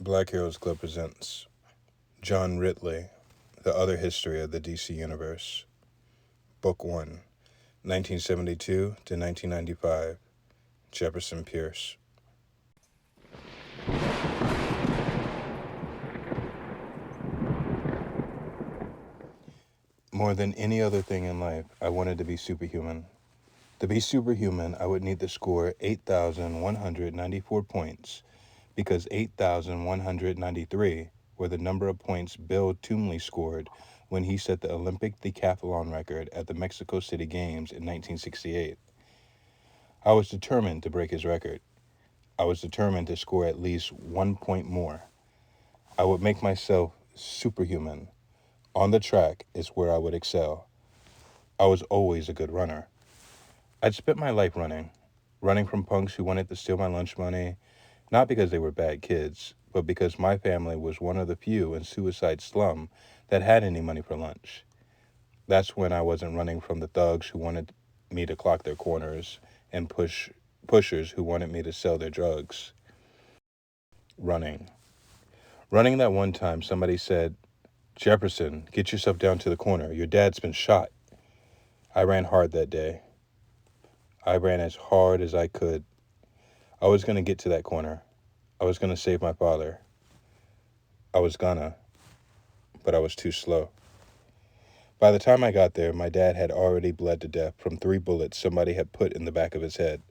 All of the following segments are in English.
Black Heroes Club presents John Ridley, The Other History of the DC Universe, Book 1, 1972 to 1995, Jefferson Pierce. More than any other thing in life, I wanted to be superhuman. To be superhuman, I would need to score 8,194 points, because 8,193 were the number of points Bill Toomley scored when he set the Olympic decathlon record at the Mexico City Games in 1968. I was determined to break his record. I was determined to score at least 1 point more. I would make myself superhuman. On the track is where I would excel. I was always a good runner. I'd spent my life running from punks who wanted to steal my lunch money, not because they were bad kids, but because my family was one of the few in Suicide Slum that had any money for lunch. That's when I wasn't running from the thugs who wanted me to clock their corners and pushers who wanted me to sell their drugs. Running. Running that one time somebody said, "Jefferson, get yourself down to the corner. Your dad's been shot." I ran hard that day. I ran as hard as I could. I was going to get to that corner. I was going to save my father. I was gonna, but I was too slow. By the time I got there, my dad had already bled to death from 3 bullets somebody had put in the back of his head.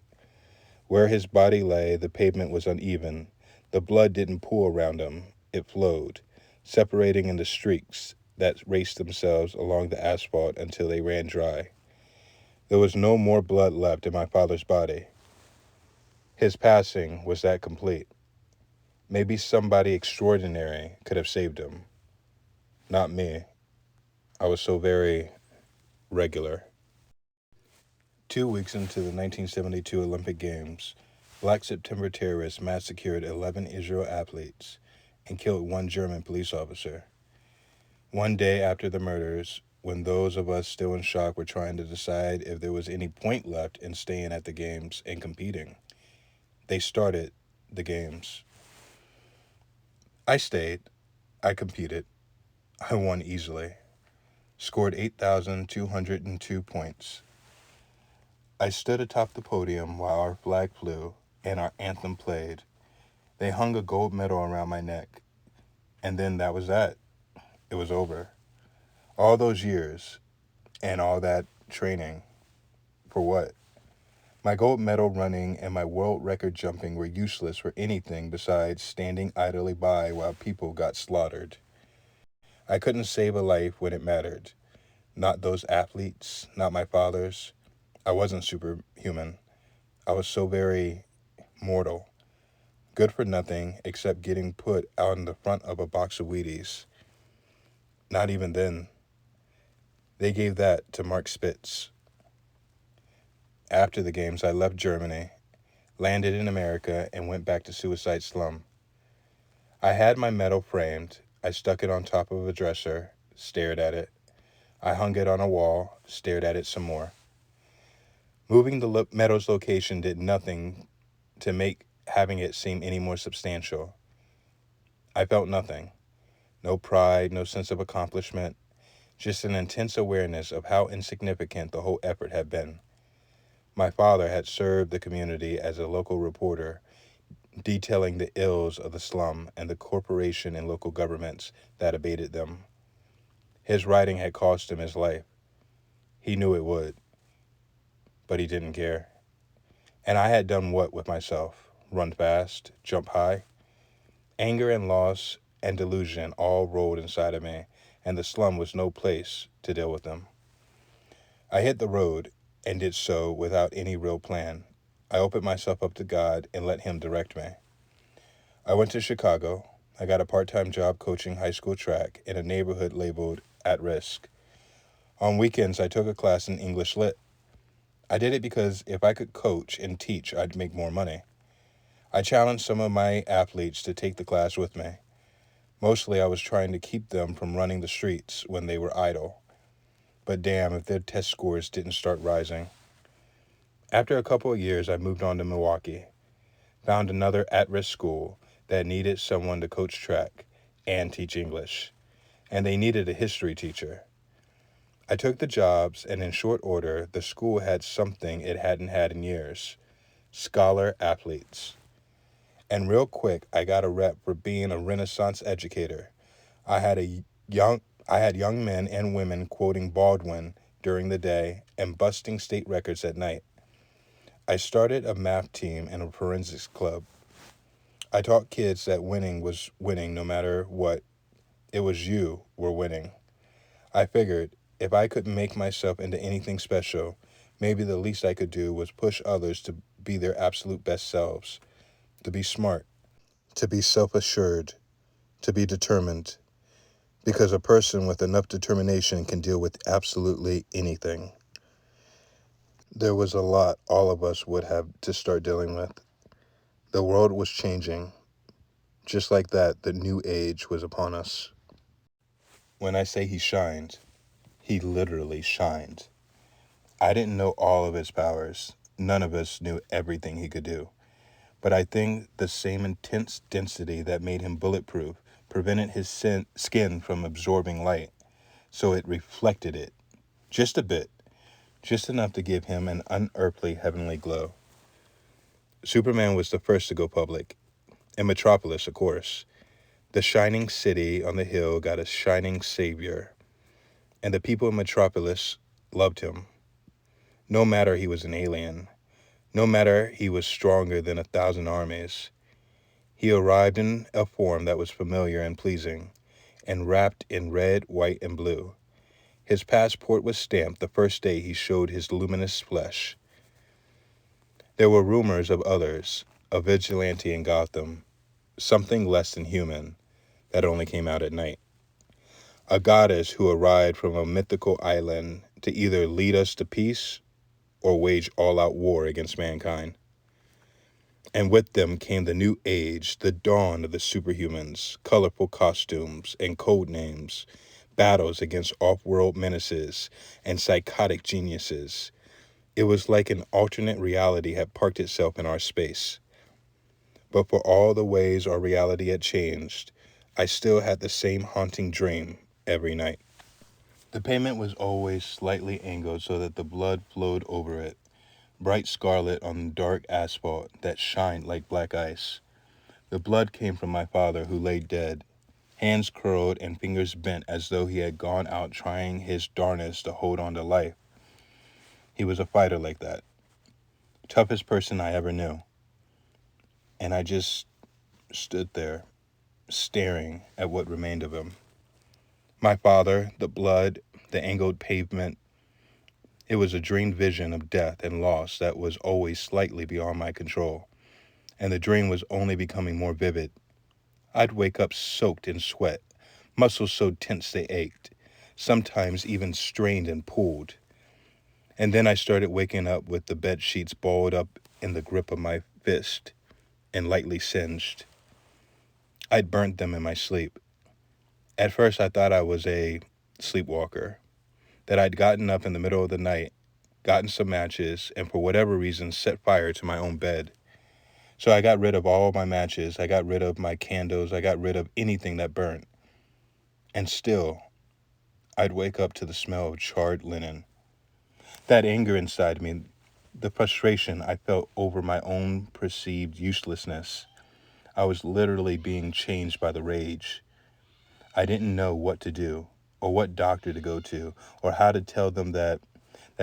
Where his body lay, the pavement was uneven. The blood didn't pool around him. It flowed, separating into streaks that raced themselves along the asphalt until they ran dry. There was no more blood left in my father's body. His passing was that complete. Maybe somebody extraordinary could have saved him. Not me. I was so very regular. 2 weeks into the 1972 Olympic Games, Black September terrorists massacred 11 Israel athletes and killed 1 German police officer. One day after the murders, when those of us still in shock were trying to decide if there was any point left in staying at the Games and competing, they started the Games. I stayed. I competed. I won easily. Scored 8,202 points. I stood atop the podium while our flag flew and our anthem played. They hung a gold medal around my neck. And then that was that. It was over. All those years and all that training. For what? My gold medal running and my world record jumping were useless for anything besides standing idly by while people got slaughtered. I couldn't save a life when it mattered. Not those athletes, not my father's. I wasn't superhuman. I was so very mortal. Good for nothing except getting put out in the front of a box of Wheaties. Not even then. They gave that to Mark Spitz. After the Games, I left Germany, landed in America, and went back to Suicide Slum. I had my medal framed. I stuck it on top of a dresser, stared at it. I hung it on a wall, stared at it some more. Moving the medal's location did nothing to make having it seem any more substantial. I felt nothing. No pride, no sense of accomplishment, just an intense awareness of how insignificant the whole effort had been. My father had served the community as a local reporter, detailing the ills of the slum and the corporation and local governments that abated them. His writing had cost him his life. He knew it would, but he didn't care. And I had done what with myself? Run fast, jump high? Anger and loss and delusion all rolled inside of me, and the slum was no place to deal with them. I hit the road and did so without any real plan. I opened myself up to God and let Him direct me. I went to Chicago. I got a part-time job coaching high school track in a neighborhood labeled at risk. On weekends, I took a class in English Lit. I did it because if I could coach and teach, I'd make more money. I challenged some of my athletes to take the class with me. Mostly I was trying to keep them from running the streets when they were idle. But damn if their test scores didn't start rising. After a couple of years, I moved on to Milwaukee, found another at-risk school, that needed someone to coach track and teach English, and they needed a history teacher. I took the jobs, and in short order, the school had something it hadn't had in years: scholar athletes. And real quick, I got a rep for being a Renaissance educator. I had a young I had young men and women quoting Baldwin during the day and busting state records at night. I started a math team and a forensics club. I taught kids that winning was winning no matter what. It was you were winning. I figured if I couldn't make myself into anything special, maybe the least I could do was push others to be their absolute best selves, to be smart, to be self-assured, to be determined, because a person with enough determination can deal with absolutely anything. There was a lot all of us would have to start dealing with. The world was changing. Just like that, the new age was upon us. When I say he shined, he literally shined. I didn't know all of his powers. None of us knew everything he could do. But I think the same intense density that made him bulletproof prevented his skin from absorbing light, so it reflected it. Just a bit. Just enough to give him an unearthly heavenly glow. Superman was the first to go public. In Metropolis, of course. The shining city on the hill got a shining savior. And the people in Metropolis loved him. No matter he was an alien. No matter he was stronger than 1,000 armies. He arrived in a form that was familiar and pleasing, and wrapped in red, white, and blue. His passport was stamped the first day he showed his luminous flesh. There were rumors of others, a vigilante in Gotham, something less than human, that only came out at night. A goddess who arrived from a mythical island to either lead us to peace or wage all-out war against mankind. And with them came the new age, the dawn of the superhumans, colorful costumes and code names, battles against off-world menaces and psychotic geniuses. It was like an alternate reality had parked itself in our space. But for all the ways our reality had changed, I still had the same haunting dream every night. The pavement was always slightly angled so that the blood flowed over it, bright scarlet on dark asphalt that shined like black ice. The blood came from my father, who lay dead, hands curled and fingers bent as though he had gone out trying his darnest to hold on to life. He was a fighter like that. Toughest person I ever knew. And I just stood there, staring at what remained of him. My father, the blood, the angled pavement. It was a dreamed vision of death and loss that was always slightly beyond my control. And the dream was only becoming more vivid. I'd wake up soaked in sweat, muscles so tense they ached, sometimes even strained and pulled. And then I started waking up with the bed sheets balled up in the grip of my fist and lightly singed. I'd burnt them in my sleep. At first I thought I was a sleepwalker, that I'd gotten up in the middle of the night, gotten some matches, and for whatever reason set fire to my own bed. So I got rid of all my matches, I got rid of my candles, I got rid of anything that burnt. And still, I'd wake up to the smell of charred linen. That anger inside me, the frustration I felt over my own perceived uselessness. I was literally being changed by the rage. I didn't know what to do, or what doctor to go to, or how to tell them that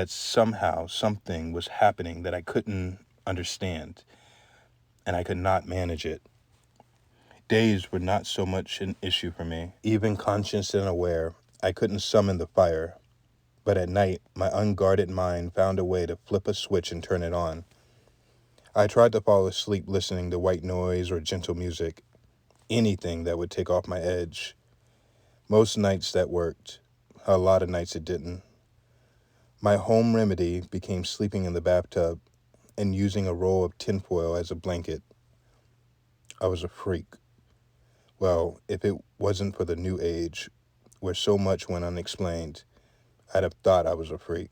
somehow something was happening that I couldn't understand, and I could not manage it. Days were not so much an issue for me. Even conscious and aware, I couldn't summon the fire. But at night, my unguarded mind found a way to flip a switch and turn it on. I tried to fall asleep listening to white noise or gentle music, anything that would take off my edge. Most nights that worked, a lot of nights it didn't. My home remedy became sleeping in the bathtub and using a roll of tinfoil as a blanket. I was a freak. Well, if it wasn't for the new age, where so much went unexplained, I'd have thought I was a freak.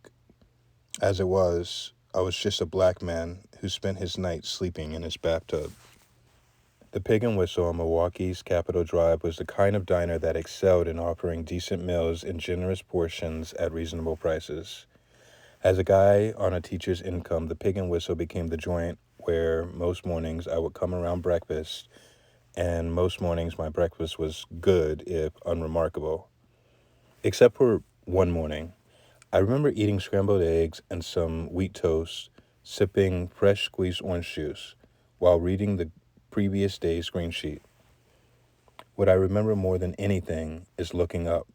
As it was, I was just a black man who spent his nights sleeping in his bathtub. The Pig and Whistle on Milwaukee's Capitol Drive was the kind of diner that excelled in offering decent meals in generous portions at reasonable prices. As a guy on a teacher's income, the Pig and Whistle became the joint where most mornings I would come around breakfast, and most mornings my breakfast was good, if unremarkable. Except for one morning. I remember eating scrambled eggs and some wheat toast, sipping fresh squeezed orange juice, while reading the previous day's screen sheet. What I remember more than anything is looking up,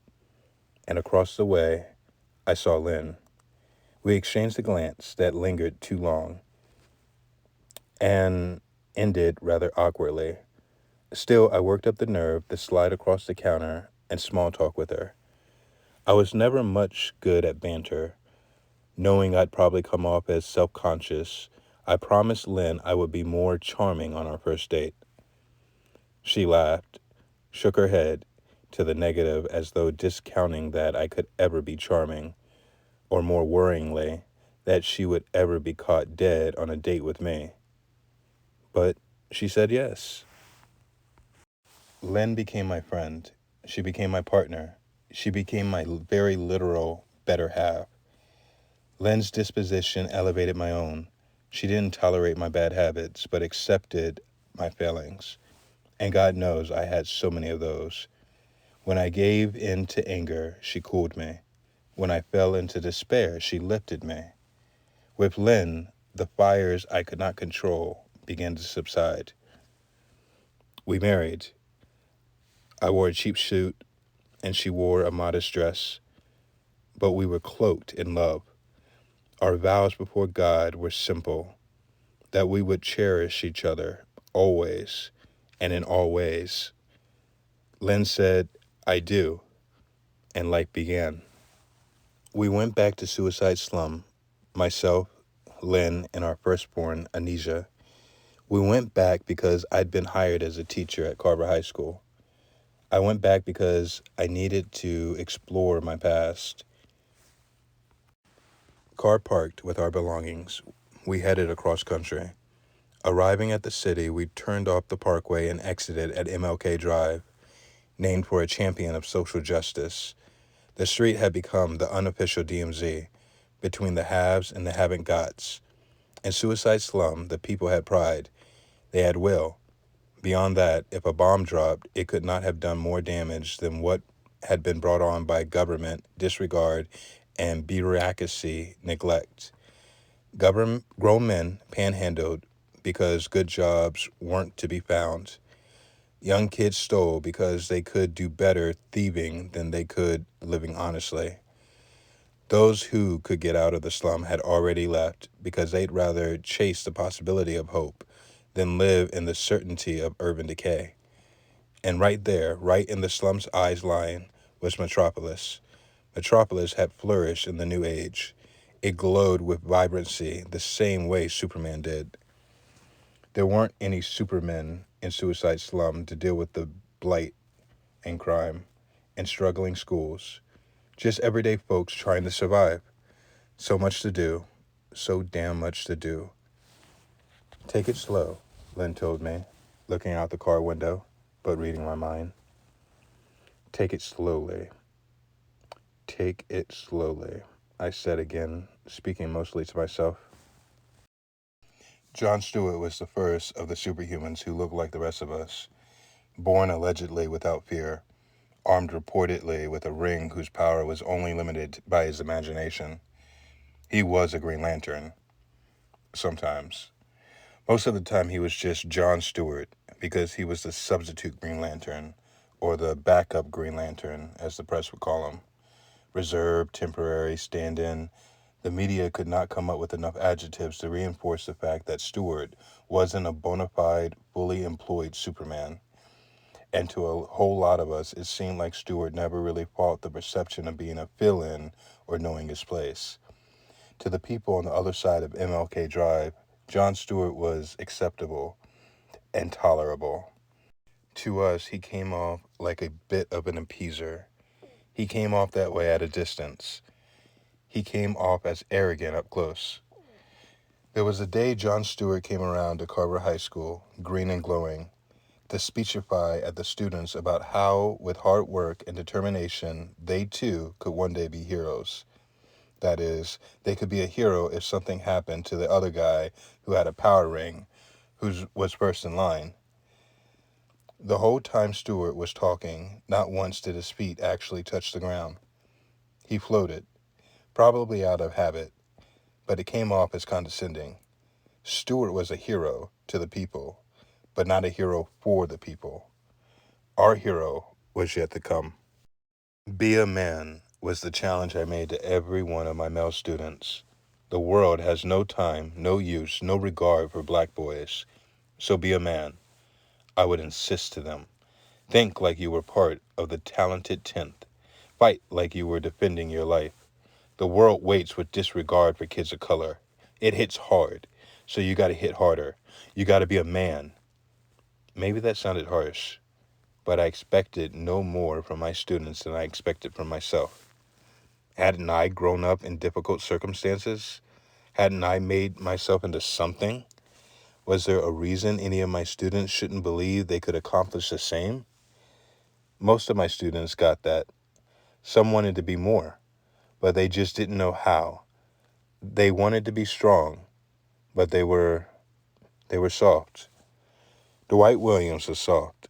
and across the way, I saw Lynn. We exchanged a glance that lingered too long and ended rather awkwardly. Still, I worked up the nerve to slide across the counter and small talk with her. I was never much good at banter. Knowing I'd probably come off as self-conscious, I promised Lynn I would be more charming on our first date. She laughed, shook her head to the negative as though discounting that I could ever be charming, or more worryingly, that she would ever be caught dead on a date with me. But she said yes. Lynn became my friend. She became my partner. She became my very literal better half. Lynn's disposition elevated my own. She didn't tolerate my bad habits, but accepted my failings. And God knows I had so many of those. When I gave in to anger, she cooled me. When I fell into despair, she lifted me. With Lynn, the fires I could not control began to subside. We married. I wore a cheap suit, and she wore a modest dress, but we were cloaked in love. Our vows before God were simple, that we would cherish each other always and in all ways. Lynn said, I do, and life began. We went back to Suicide Slum, myself, Lynn, and our firstborn, Anisha. We went back because I'd been hired as a teacher at Carver High School. I went back because I needed to explore my past. Car parked with our belongings, we headed across country. Arriving at the city, we turned off the parkway and exited at MLK Drive, named for a champion of social justice. The street had become the unofficial DMZ, between the haves and the haven't-gots. In Suicide Slum, the people had pride. They had will. Beyond that, if a bomb dropped, it could not have done more damage than what had been brought on by government disregard and bureaucracy neglect. Grown men panhandled because good jobs weren't to be found. Young kids stole because they could do better thieving than they could living honestly. Those who could get out of the slum had already left because they'd rather chase the possibility of hope than live in the certainty of urban decay. And right there, right in the slum's eyes line, was Metropolis. Metropolis had flourished in the new age. It glowed with vibrancy the same way Superman did. There weren't any supermen in Suicide Slum to deal with the blight and crime and struggling schools. Just everyday folks trying to survive. So much to do. So damn much to do. Take it slow, Lynn told me, looking out the car window, but reading my mind. Take it slowly. Take it slowly, I said again, speaking mostly to myself. Jon Stewart was the first of the superhumans who looked like the rest of us, born allegedly without fear, armed reportedly with a ring whose power was only limited by his imagination. He was a Green Lantern. Sometimes. Most of the time he was just Jon Stewart because he was the substitute Green Lantern, or the backup Green Lantern, as the press would call him. Reserved, temporary, stand-in. The media could not come up with enough adjectives to reinforce the fact that Stewart wasn't a bona fide, fully employed Superman. And to a whole lot of us, it seemed like Stewart never really fought the perception of being a fill-in or knowing his place. To the people on the other side of MLK Drive, Jon Stewart was acceptable and tolerable. To us, he came off like a bit of an appeaser. He came off that way at a distance. He came off as arrogant up close. There was a day Jon Stewart came around to Carver High School, green and glowing. to speechify at the students about how, with hard work and determination, they too could one day be heroes. That is, they could be a hero if something happened to the other guy who had a power ring, who was first in line. The whole time Stewart was talking, not once did his feet actually touch the ground. He floated, probably out of habit, but it came off as condescending. Stewart was a hero to the people, but not a hero for the people. Our hero was yet to come. Be a man was the challenge I made to every one of my male students. The world has no time, no use, no regard for black boys. So be a man, I would insist to them. Think like you were part of the talented 10th. Fight like you were defending your life. The world waits with disregard for kids of color. It hits hard, so you gotta hit harder. You gotta be a man. Maybe that sounded harsh, but I expected no more from my students than I expected from myself. Hadn't I grown up in difficult circumstances? Hadn't I made myself into something? Was there a reason any of my students shouldn't believe they could accomplish the same? Most of my students got that. Some wanted to be more, but they just didn't know how. They wanted to be strong, but they were soft. Dwight Williams was soft.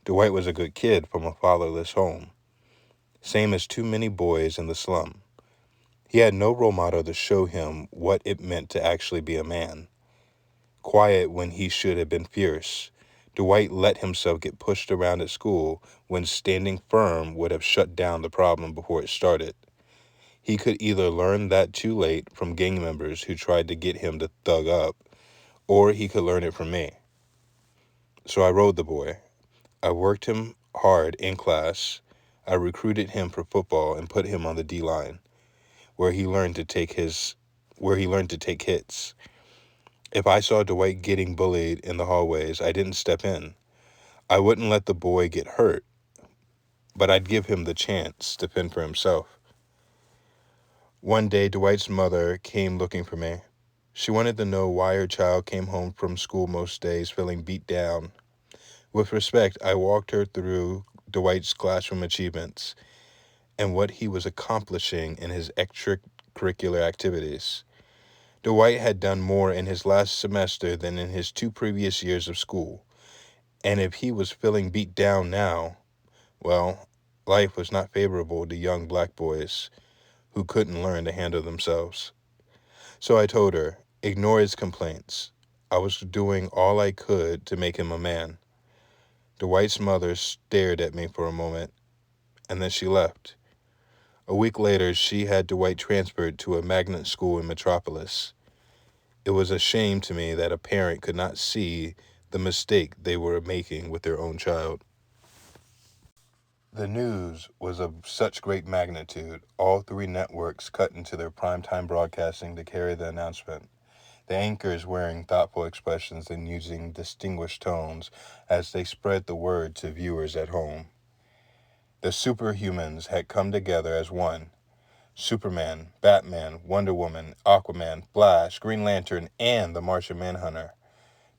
Dwight was a good kid from a fatherless home, same as too many boys in the slum. He had no role model to show him what it meant to actually be a man. Quiet when he should have been fierce, Dwight let himself get pushed around at school when standing firm would have shut down the problem before it started. He could either learn that too late from gang members who tried to get him to thug up, or he could learn it from me. So I rode the boy. I worked him hard in class. I recruited him for football and put him on the D-line, where he learned to take hits. If I saw Dwight getting bullied in the hallways, I didn't step in. I wouldn't let the boy get hurt, but I'd give him the chance to fend for himself. One day, Dwight's mother came looking for me. She wanted to know why her child came home from school most days feeling beat down. With respect, I walked her through Dwight's classroom achievements and what he was accomplishing in his extracurricular activities. Dwight had done more in his last semester than in his 2 previous years of school. And if he was feeling beat down now, well, life was not favorable to young black boys who couldn't learn to handle themselves. So I told her, ignore his complaints. I was doing all I could to make him a man. Dwight's mother stared at me for a moment, and then she left. A week later, she had Dwight transferred to a magnet school in Metropolis. It was a shame to me that a parent could not see the mistake they were making with their own child. The news was of such great magnitude, all 3 networks cut into their primetime broadcasting to carry the announcement. The anchors wearing thoughtful expressions and using distinguished tones as they spread the word to viewers at home. The superhumans had come together as one. Superman, Batman, Wonder Woman, Aquaman, Flash, Green Lantern, and the Martian Manhunter.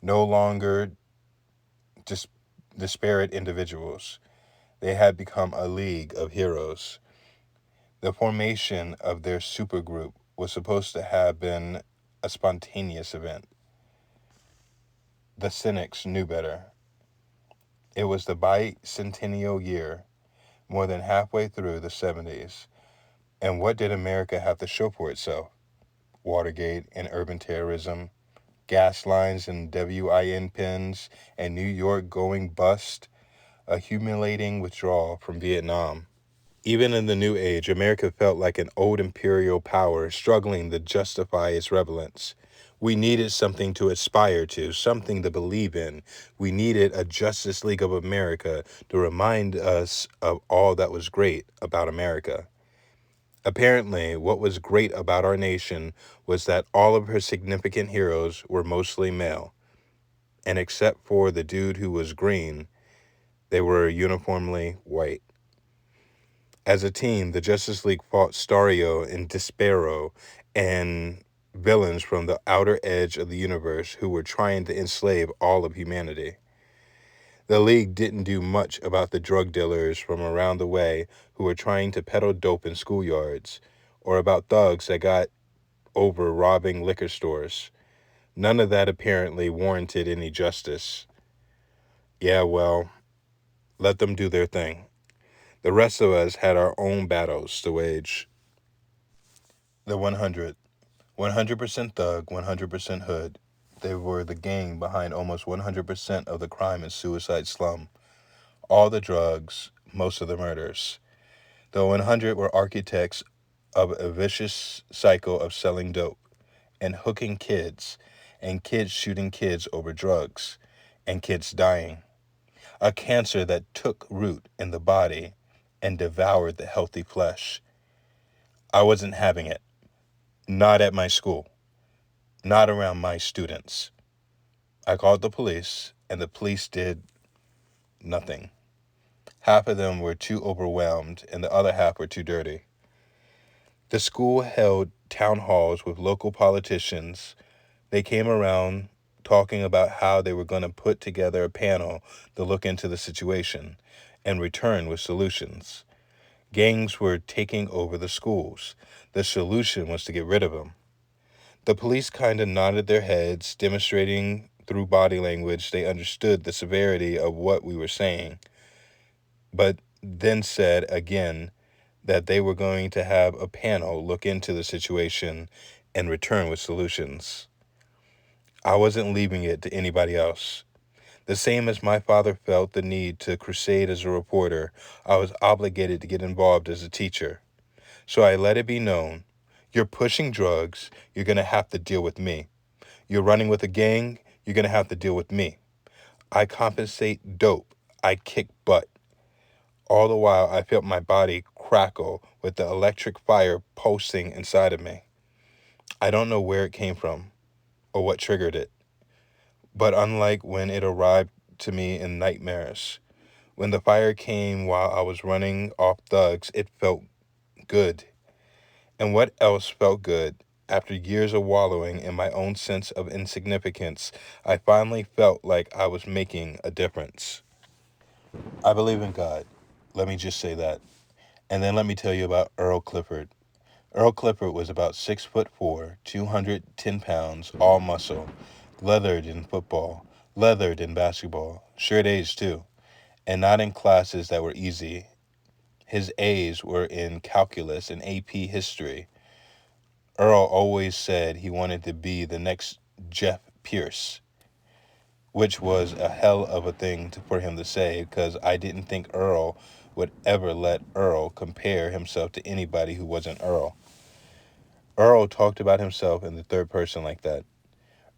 No longer disparate individuals. They had become a league of heroes. The formation of their supergroup was supposed to have been a spontaneous event. The cynics knew better. It was the bicentennial year, more than halfway through the 70s. And what did America have to show for itself? Watergate and urban terrorism, gas lines and WIN pins, and New York going bust, a humiliating withdrawal from Vietnam. Even in the New Age, America felt like an old imperial power struggling to justify its relevance. We needed something to aspire to, something to believe in. We needed a Justice League of America to remind us of all that was great about America. Apparently, what was great about our nation was that all of her significant heroes were mostly male. And except for the dude who was green, they were uniformly white. As a team, the Justice League fought Starro and Despero and villains from the outer edge of the universe who were trying to enslave all of humanity. The league didn't do much about the drug dealers from around the way who were trying to peddle dope in schoolyards, or about thugs that got over robbing liquor stores. None of that apparently warranted any justice. Yeah, well, let them do their thing. The rest of us had our own battles to wage. The 100. 100% thug, 100% hood. They were the gang behind almost 100% of the crime and suicide slum. All the drugs, most of the murders. The 100 were architects of a vicious cycle of selling dope and hooking kids, and kids shooting kids over drugs, and kids dying. A cancer that took root in the body and devoured the healthy flesh. I wasn't having it. Not at my school. Not around my students. I called the police, and the police did nothing. Half of them were too overwhelmed, and the other half were too dirty. The school held town halls with local politicians. They came around talking about how they were going to put together a panel to look into the situation and return with solutions. Gangs were taking over the schools. The solution was to get rid of them. The police kind of nodded their heads, demonstrating through body language they understood the severity of what we were saying, but then said again that they were going to have a panel look into the situation and return with solutions. I wasn't leaving it to anybody else. The same as my father felt the need to crusade as a reporter, I was obligated to get involved as a teacher. So I let it be known, you're pushing drugs, you're going to have to deal with me. You're running with a gang, you're going to have to deal with me. I compensate dope, I kick butt. All the while, I felt my body crackle with the electric fire pulsing inside of me. I don't know where it came from or what triggered it, but unlike when it arrived to me in nightmares, when the fire came while I was running off thugs, it felt good. And what else felt good? After years of wallowing in my own sense of insignificance, I finally felt like I was making a difference. I believe in God. Let me just say that. And then let me tell you about Earl Clifford. Earl Clifford was about 6'4", 210 pounds, all muscle, leathered in football, leathered in basketball, straight A's too, and not in classes that were easy. His A's were in calculus and AP history. Earl always said he wanted to be the next Jeff Pierce, which was a hell of a thing for him to say because I didn't think Earl would ever let Earl compare himself to anybody who wasn't Earl. Earl talked about himself in the third person like that.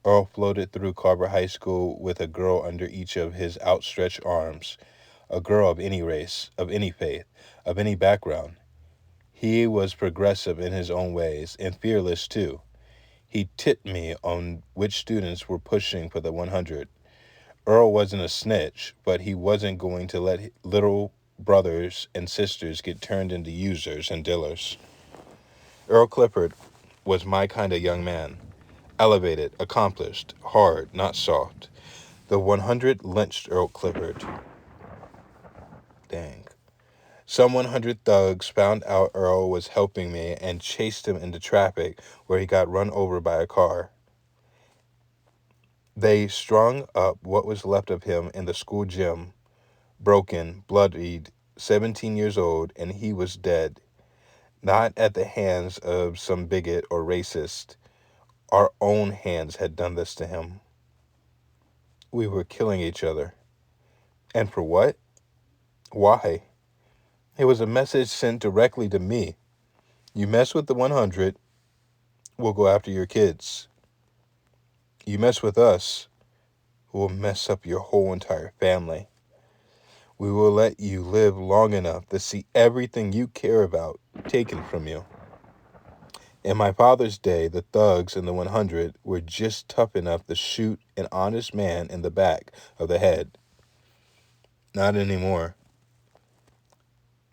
Earl floated through Carver High School with a girl under each of his outstretched arms, a girl of any race, of any faith, of any background. He was progressive in his own ways and fearless too. He tipped me on which students were pushing for the 100. Earl wasn't a snitch, but he wasn't going to let little brothers and sisters get turned into users and dealers. Earl Clifford was my kind of young man. Elevated, accomplished, hard, not soft. The 100 lynched Earl Clifford. Dang. Some 100 thugs found out Earl was helping me and chased him into traffic where he got run over by a car. They strung up what was left of him in the school gym, broken, bloodied, 17 years old, and he was dead. Not at the hands of some bigot or racist. Our own hands had done this to him. We were killing each other. And for what? Why? It was a message sent directly to me. You mess with the 100, we'll go after your kids. You mess with us, we'll mess up your whole entire family. We will let you live long enough to see everything you care about taken from you. In my father's day, the thugs in the 100 were just tough enough to shoot an honest man in the back of the head. Not anymore.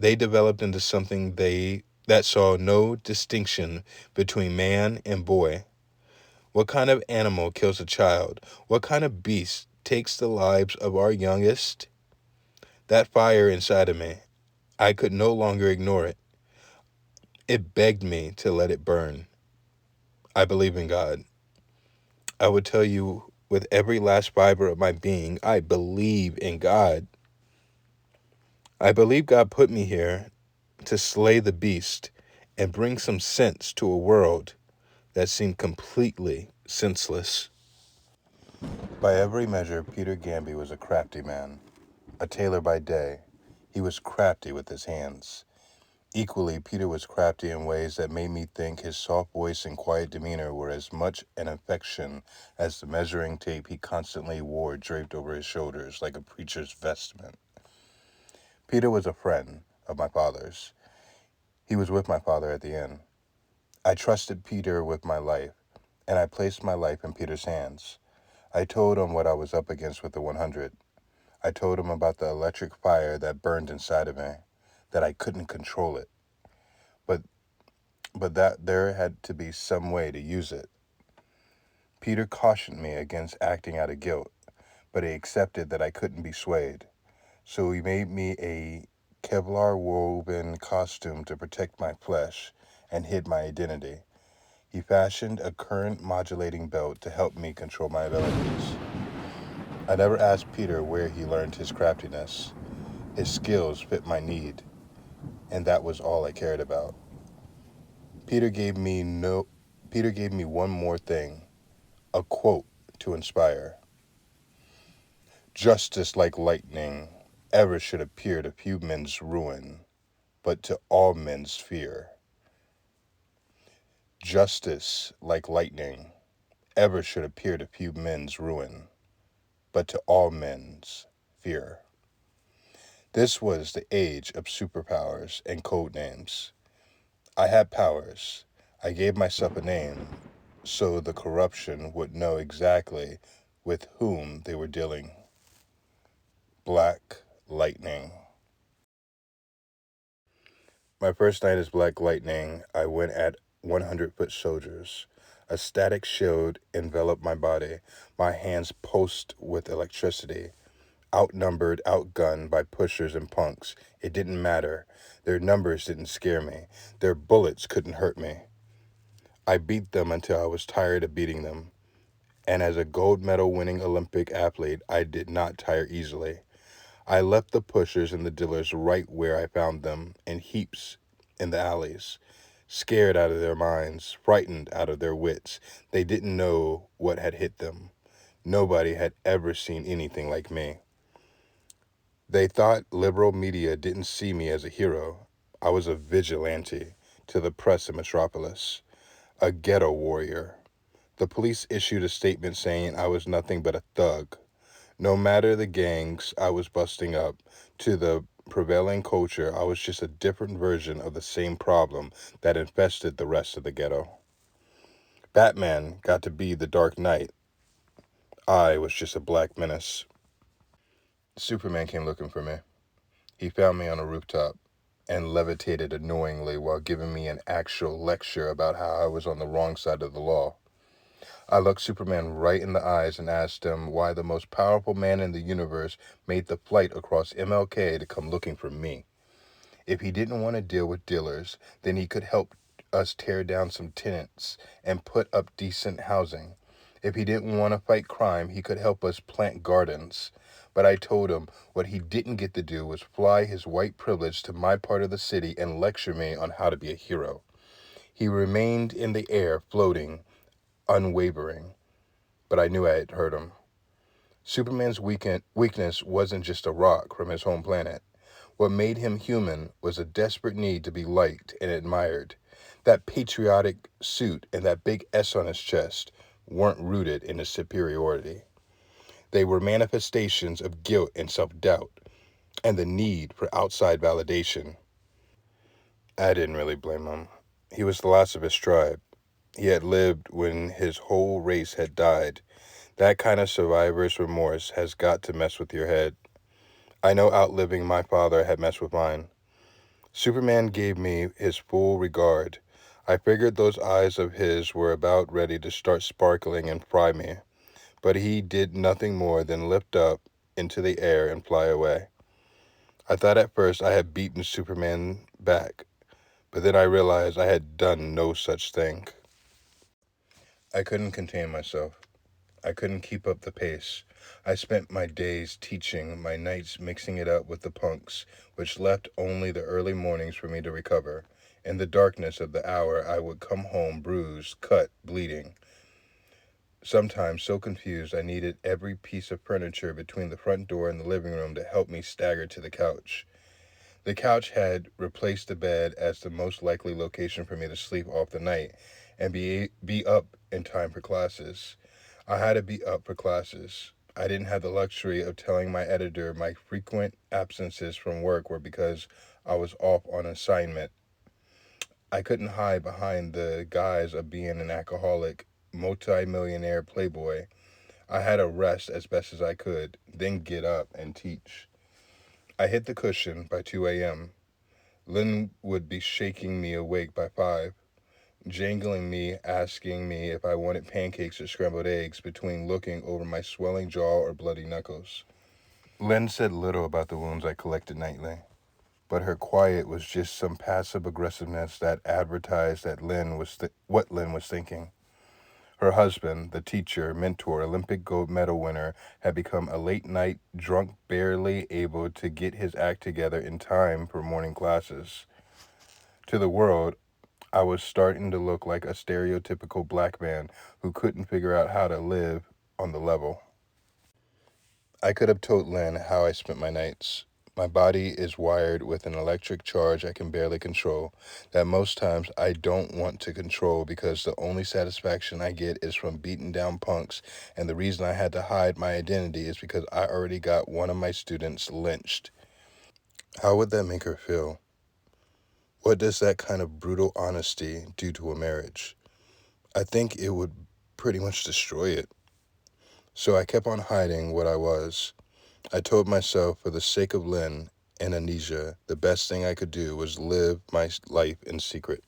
They developed into something that saw no distinction between man and boy. What kind of animal kills a child? What kind of beast takes the lives of our youngest, that fire inside of me, I could no longer ignore it. It begged me to let it burn. I believe in God. I would tell you with every last fiber of my being, I believe in God. I believe God put me here to slay the beast and bring some sense to a world that seemed completely senseless. By every measure, Peter Gamby was a crafty man. A tailor by day, he was crafty with his hands. Equally, Peter was crafty in ways that made me think his soft voice and quiet demeanor were as much an affection as the measuring tape he constantly wore draped over his shoulders like a preacher's vestment. Peter was a friend of my father's. He was with my father at the inn. I trusted Peter with my life, and I placed my life in Peter's hands. I told him what I was up against with the 100. I told him about the electric fire that burned inside of me, that I couldn't control it, but that there had to be some way to use it. Peter cautioned me against acting out of guilt, but he accepted that I couldn't be swayed. So he made me a Kevlar woven costume to protect my flesh and hid my identity. He fashioned a current modulating belt to help me control my abilities. I never asked Peter where he learned his craftiness. His skills fit my need, and that was all I cared about. Peter gave me one more thing, a quote to inspire. Justice like lightning ever should appear to few men's ruin, but to all men's fear. Justice like lightning ever should appear to few men's ruin, but to all men's fear. This was the age of superpowers and code names. I had powers. I gave myself a name so the corruption would know exactly with whom they were dealing. Black Lightning. My first night as Black Lightning, I went at 100-foot soldiers. A static shield enveloped my body, my hands pulsed with electricity. Outnumbered, outgunned by pushers and punks, it didn't matter. Their numbers didn't scare me. Their bullets couldn't hurt me. I beat them until I was tired of beating them. And as a gold medal winning Olympic athlete, I did not tire easily. I left the pushers and the dealers right where I found them, in heaps in the alleys, scared out of their minds, frightened out of their wits. They didn't know what had hit them. Nobody had ever seen anything like me. They thought liberal media didn't see me as a hero. I was a vigilante to the press in Metropolis, a ghetto warrior. The police issued a statement saying I was nothing but a thug. No matter the gangs I was busting up, to the prevailing culture, I was just a different version of the same problem that infested the rest of the ghetto. Batman got to be the Dark Knight. I was just a black menace. Superman came looking for me. He found me on a rooftop and levitated annoyingly while giving me an actual lecture about how I was on the wrong side of the law. I looked Superman right in the eyes and asked him why the most powerful man in the universe made the flight across MLK to come looking for me. If he didn't want to deal with dealers, then he could help us tear down some tenants and put up decent housing. If he didn't want to fight crime, he could help us plant gardens. But I told him what he didn't get to do was fly his white privilege to my part of the city and lecture me on how to be a hero. He remained in the air, floating, unwavering, but I knew I had hurt him. Superman's weakness wasn't just a rock from his home planet. What made him human was a desperate need to be liked and admired. That patriotic suit and that big S on his chest weren't rooted in his superiority. They were manifestations of guilt and self-doubt and the need for outside validation. I didn't really blame him. He was the last of his tribe. He had lived when his whole race had died. That kind of survivor's remorse has got to mess with your head. I know outliving my father had messed with mine. Superman gave me his full regard. I figured those eyes of his were about ready to start sparkling and fry me. but he did nothing more than lift up into the air and fly away. I thought at first I had beaten Superman back, but then I realized I had done no such thing. I couldn't contain myself. I couldn't keep up the pace. I spent my days teaching, my nights mixing it up with the punks, which left only the early mornings for me to recover. In the darkness of the hour, I would come home bruised, cut, bleeding. Sometimes so confused I needed every piece of furniture between the front door and the living room to help me stagger to the couch. The couch had replaced the bed as the most likely location for me to sleep off the night and be up in time for classes. I had to be up for classes. I didn't have the luxury of telling my editor my frequent absences from work were because I was off on assignment. I couldn't hide behind the guise of being an alcoholic, multi-millionaire playboy. I had to rest as best as I could, then get up and teach. I hit the cushion by 2 a.m. Lynn would be shaking me awake by 5, jangling me, asking me if I wanted pancakes or scrambled eggs between looking over my swelling jaw or bloody knuckles. Lynn said little about the wounds I collected nightly, but her quiet was just some passive aggressiveness that advertised that what Lynn was thinking. Her husband, the teacher, mentor, Olympic gold medal winner, had become a late night drunk, barely able to get his act together in time for morning classes. To the world, I was starting to look like a stereotypical black man who couldn't figure out how to live on the level. I could have told Lynn how I spent my nights. My body is wired with an electric charge I can barely control, that most times I don't want to control because the only satisfaction I get is from beating down punks, and the reason I had to hide my identity is because I already got one of my students lynched. How would that make her feel? What does that kind of brutal honesty do to a marriage? I think it would pretty much destroy it. So I kept on hiding what I was. I told myself, for the sake of Lynn and Anisha, the best thing I could do was live my life in secret.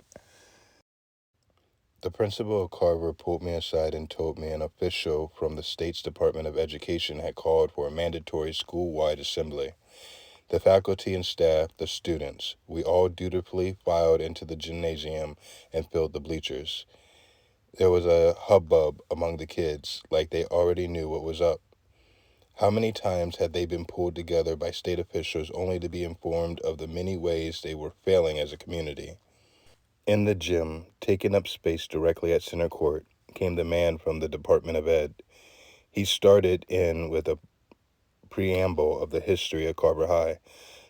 The principal of Carver pulled me aside and told me an official from the state's Department of Education had called for a mandatory school-wide assembly. The faculty and staff, the students, we all dutifully filed into the gymnasium and filled the bleachers. There was a hubbub among the kids, like they already knew what was up. How many times had they been pulled together by state officials only to be informed of the many ways they were failing as a community? In the gym, taking up space directly at center court, came the man from the Department of Ed. He started in with a preamble of the history of Carver High,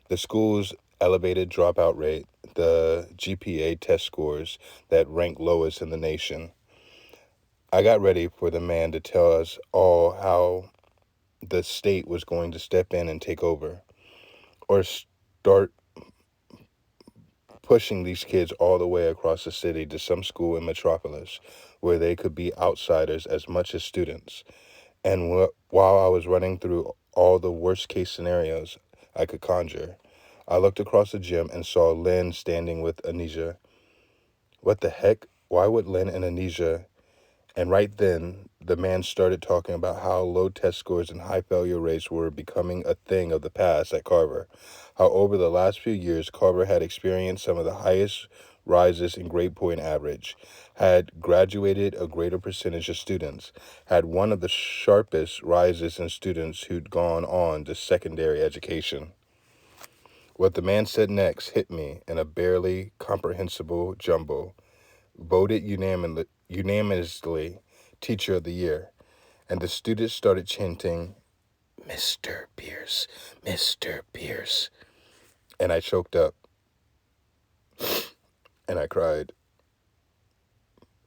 the school's elevated dropout rate, the GPA test scores that ranked lowest in the nation. I got ready for the man to tell us all how the state was going to step in and take over, or start pushing these kids all the way across the city to some school in Metropolis where they could be outsiders as much as students. And while I was running through all the worst case scenarios I could conjure, I looked across the gym and saw Lynn standing with Anisha. What the heck? Why would Lynn and Anisha? And right then, the man started talking about how low test scores and high failure rates were becoming a thing of the past at Carver. How over the last few years, Carver had experienced some of the highest rises in grade point average, had graduated a greater percentage of students, had one of the sharpest rises in students who'd gone on to secondary education. What the man said next hit me in a barely comprehensible jumble. Voted unanimously Teacher of the Year, and the students started chanting, "Mr. Pierce, Mr. Pierce." And I choked up, and I cried.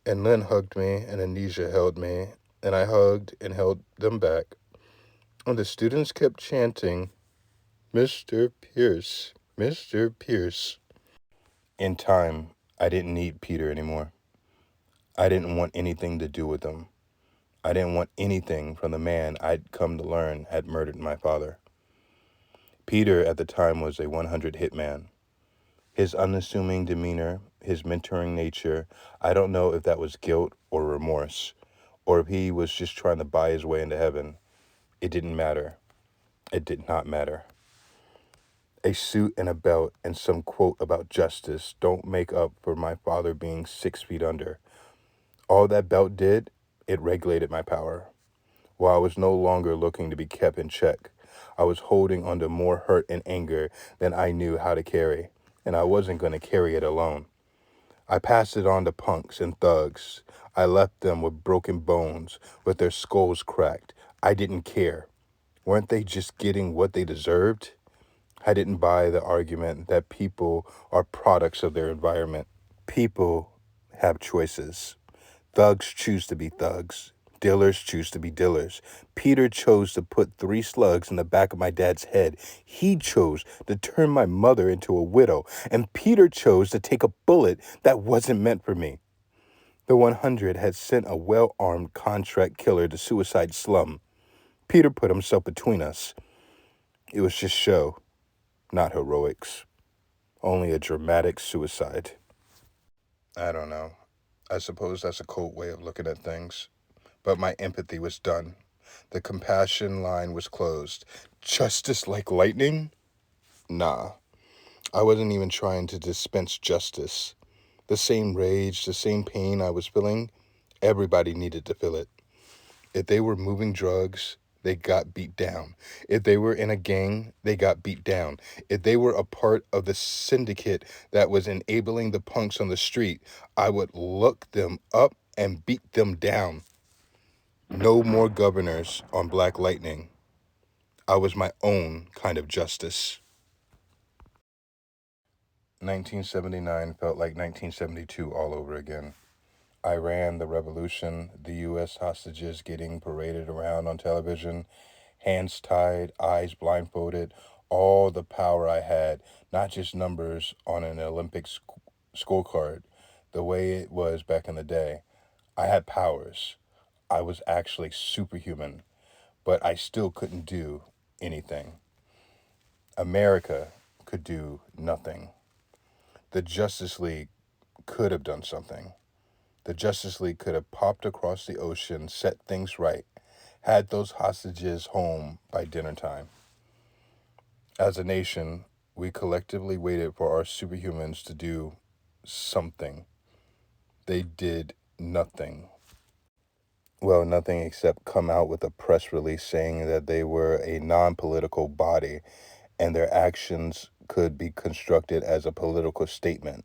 And Lynn hugged me, and Anisha held me, and I hugged and held them back. And the students kept chanting, "Mr. Pierce, Mr. Pierce." In time, I didn't need Peter anymore. I didn't want anything to do with him. I didn't want anything from the man I'd come to learn had murdered my father. Peter at the time was a 100 hit man. His unassuming demeanor, his mentoring nature, I don't know if that was guilt or remorse, or if he was just trying to buy his way into heaven. It didn't matter. It did not matter. A suit and a belt and some quote about justice don't make up for my father being 6 feet under. All that belt did, it regulated my power. While I was no longer looking to be kept in check, I was holding onto more hurt and anger than I knew how to carry, and I wasn't going to carry it alone. I passed it on to punks and thugs. I left them with broken bones, with their skulls cracked. I didn't care. Weren't they just getting what they deserved? I didn't buy the argument that people are products of their environment. People have choices. Thugs choose to be thugs. Dealers choose to be dealers. Peter chose to put 3 slugs in the back of my dad's head. He chose to turn my mother into a widow. And Peter chose to take a bullet that wasn't meant for me. The 100 had sent a well-armed contract killer to Suicide Slum. Peter put himself between us. It was just show, not heroics. Only a dramatic suicide. I don't know. I suppose that's a cold way of looking at things. But my empathy was done. The compassion line was closed. Justice like lightning? Nah. I wasn't even trying to dispense justice. The same rage, the same pain I was feeling, everybody needed to feel it. If they were moving drugs, they got beat down. If they were in a gang, they got beat down. If they were a part of the syndicate that was enabling the punks on the street, I would look them up and beat them down. No more governors on Black Lightning. I was my own kind of justice. 1979 felt like 1972 all over again. Iran, the revolution, the U.S. hostages getting paraded around on television, hands tied, eyes blindfolded, all the power I had, not just numbers on an Olympic scorecard, the way it was back in the day. I had powers. I was actually superhuman, but I still couldn't do anything. America could do nothing. The Justice League could have done something. The Justice League could have popped across the ocean, set things right, had those hostages home by dinner time. As a nation, we collectively waited for our superhumans to do something. They did nothing. Well, nothing except come out with a press release saying that they were a non-political body and their actions could be constructed as a political statement.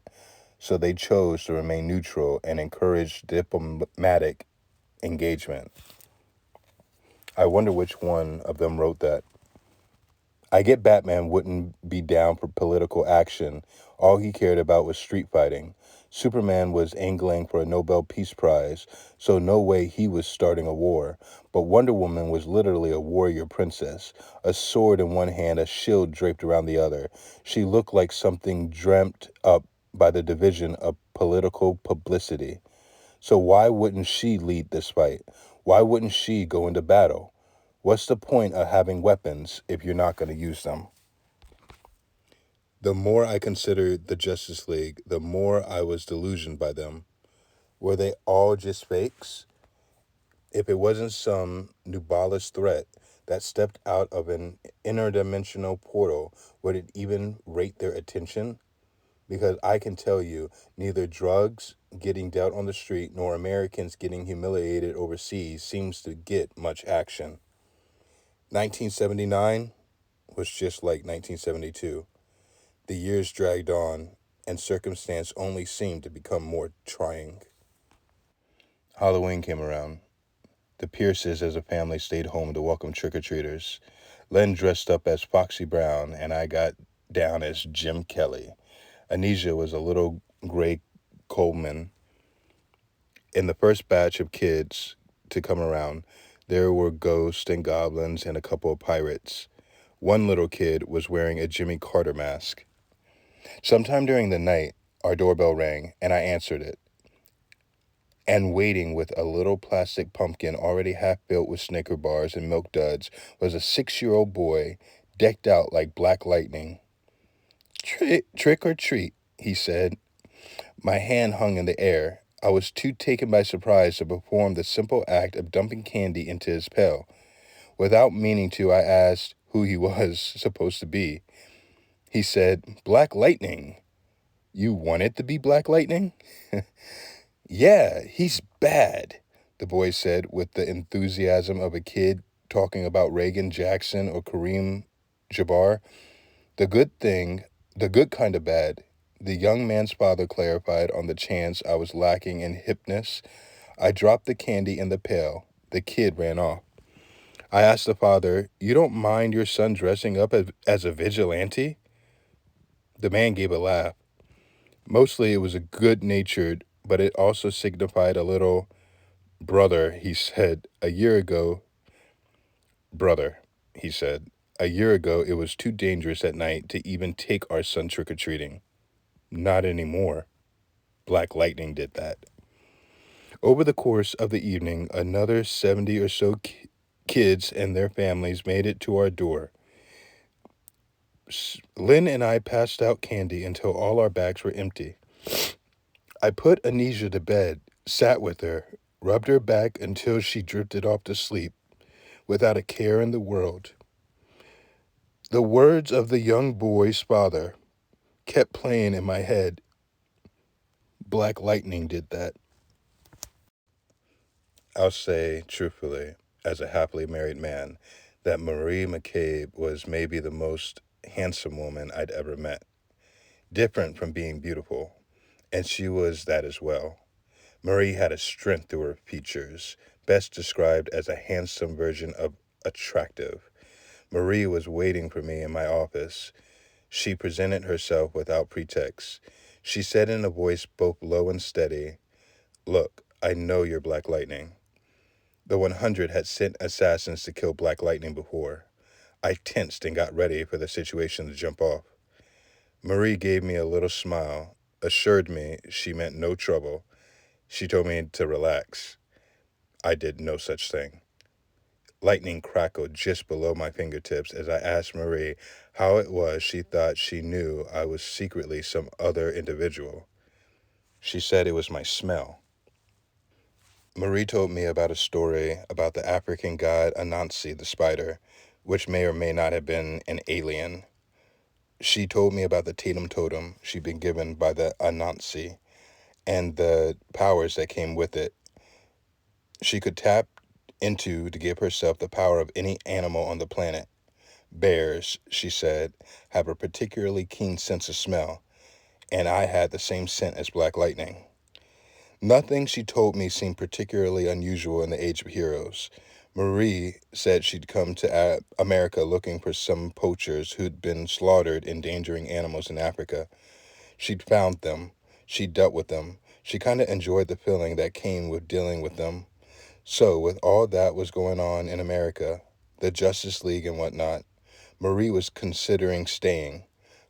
So they chose to remain neutral and encourage diplomatic engagement. I wonder which one of them wrote that. I get Batman wouldn't be down for political action. All he cared about was street fighting. Superman was angling for a Nobel Peace Prize, so no way he was starting a war. But Wonder Woman was literally a warrior princess, a sword in one hand, a shield draped around the other. She looked like something dreamt up by the division of political publicity. So why wouldn't she lead this fight? Why wouldn't she go into battle? What's the point of having weapons if you're not going to use them? The more I considered the Justice League, the more I was delusioned by them. Were they all just fakes? If it wasn't some Nubalis threat that stepped out of an interdimensional portal, would it even rate their attention? Because I can tell you, neither drugs getting dealt on the street nor Americans getting humiliated overseas seems to get much action. 1979 was just like 1972. The years dragged on, and circumstance only seemed to become more trying. Halloween came around. The Pierces as a family stayed home to welcome trick-or-treaters. Len dressed up as Foxy Brown, and I got down as Jim Kelly. Anisha was a little gray Coleman. In the first batch of kids to come around, there were ghosts and goblins and a couple of pirates. One little kid was wearing a Jimmy Carter mask. Sometime during the night, our doorbell rang, and I answered it. And waiting with a little plastic pumpkin already half built with Snicker bars and Milk Duds was a 6-year-old boy decked out like Black Lightning. Trick or treat, he said. My hand hung in the air. I was too taken by surprise to perform the simple act of dumping candy into his pail. Without meaning to, I asked who he was supposed to be. He said, Black Lightning. You want it to be Black Lightning? Yeah, he's bad, the boy said with the enthusiasm of a kid talking about Reagan Jackson or Kareem Jabbar. The good thing, the good kind of bad, the young man's father clarified on the chance I was lacking in hipness. I dropped the candy in the pail. The kid ran off. I asked the father, You don't mind your son dressing up as a vigilante? The man gave a laugh. Mostly it was a good natured, but it also signified a little brother, he said. Brother, he said. A year ago, it was too dangerous at night to even take our son trick or treating. Not anymore. Black Lightning did that. Over the course of the evening, another 70 or so kids and their families made it to our door. Lynn and I passed out candy until all our bags were empty. I put Anisha to bed, sat with her, rubbed her back until she drifted off to sleep without a care in the world. The words of the young boy's father kept playing in my head. Black Lightning did that. I'll say, truthfully, as a happily married man, that Marie McCabe was maybe the most handsome woman I'd ever met. Different from being beautiful, and she was that as well. Marie had a strength to her features, best described as a handsome version of attractive. Marie was waiting for me in my office. She presented herself without pretext. She said in a voice both low and steady, Look, I know you're Black Lightning. The 100 had sent assassins to kill Black Lightning before. I tensed and got ready for the situation to jump off. Marie gave me a little smile, assured me she meant no trouble. She told me to relax. I did no such thing. Lightning crackled just below my fingertips as I asked Marie how it was she thought she knew I was secretly some other individual. She said it was my smell. Marie told me about a story about the African god Anansi the spider, which may or may not have been an alien. She told me about the Tatum totem she'd been given by the Anansi and the powers that came with it. She could tap into to give herself the power of any animal on the planet. Bears, she said, have a particularly keen sense of smell, and I had the same scent as Black Lightning. Nothing she told me seemed particularly unusual in the age of heroes. Marie said she'd come to America looking for some poachers who'd been slaughtered endangering animals in Africa. She'd found them. She'd dealt with them. She kind of enjoyed the feeling that came with dealing with them. So, with all that was going on in America, the Justice League and whatnot, Marie was considering staying,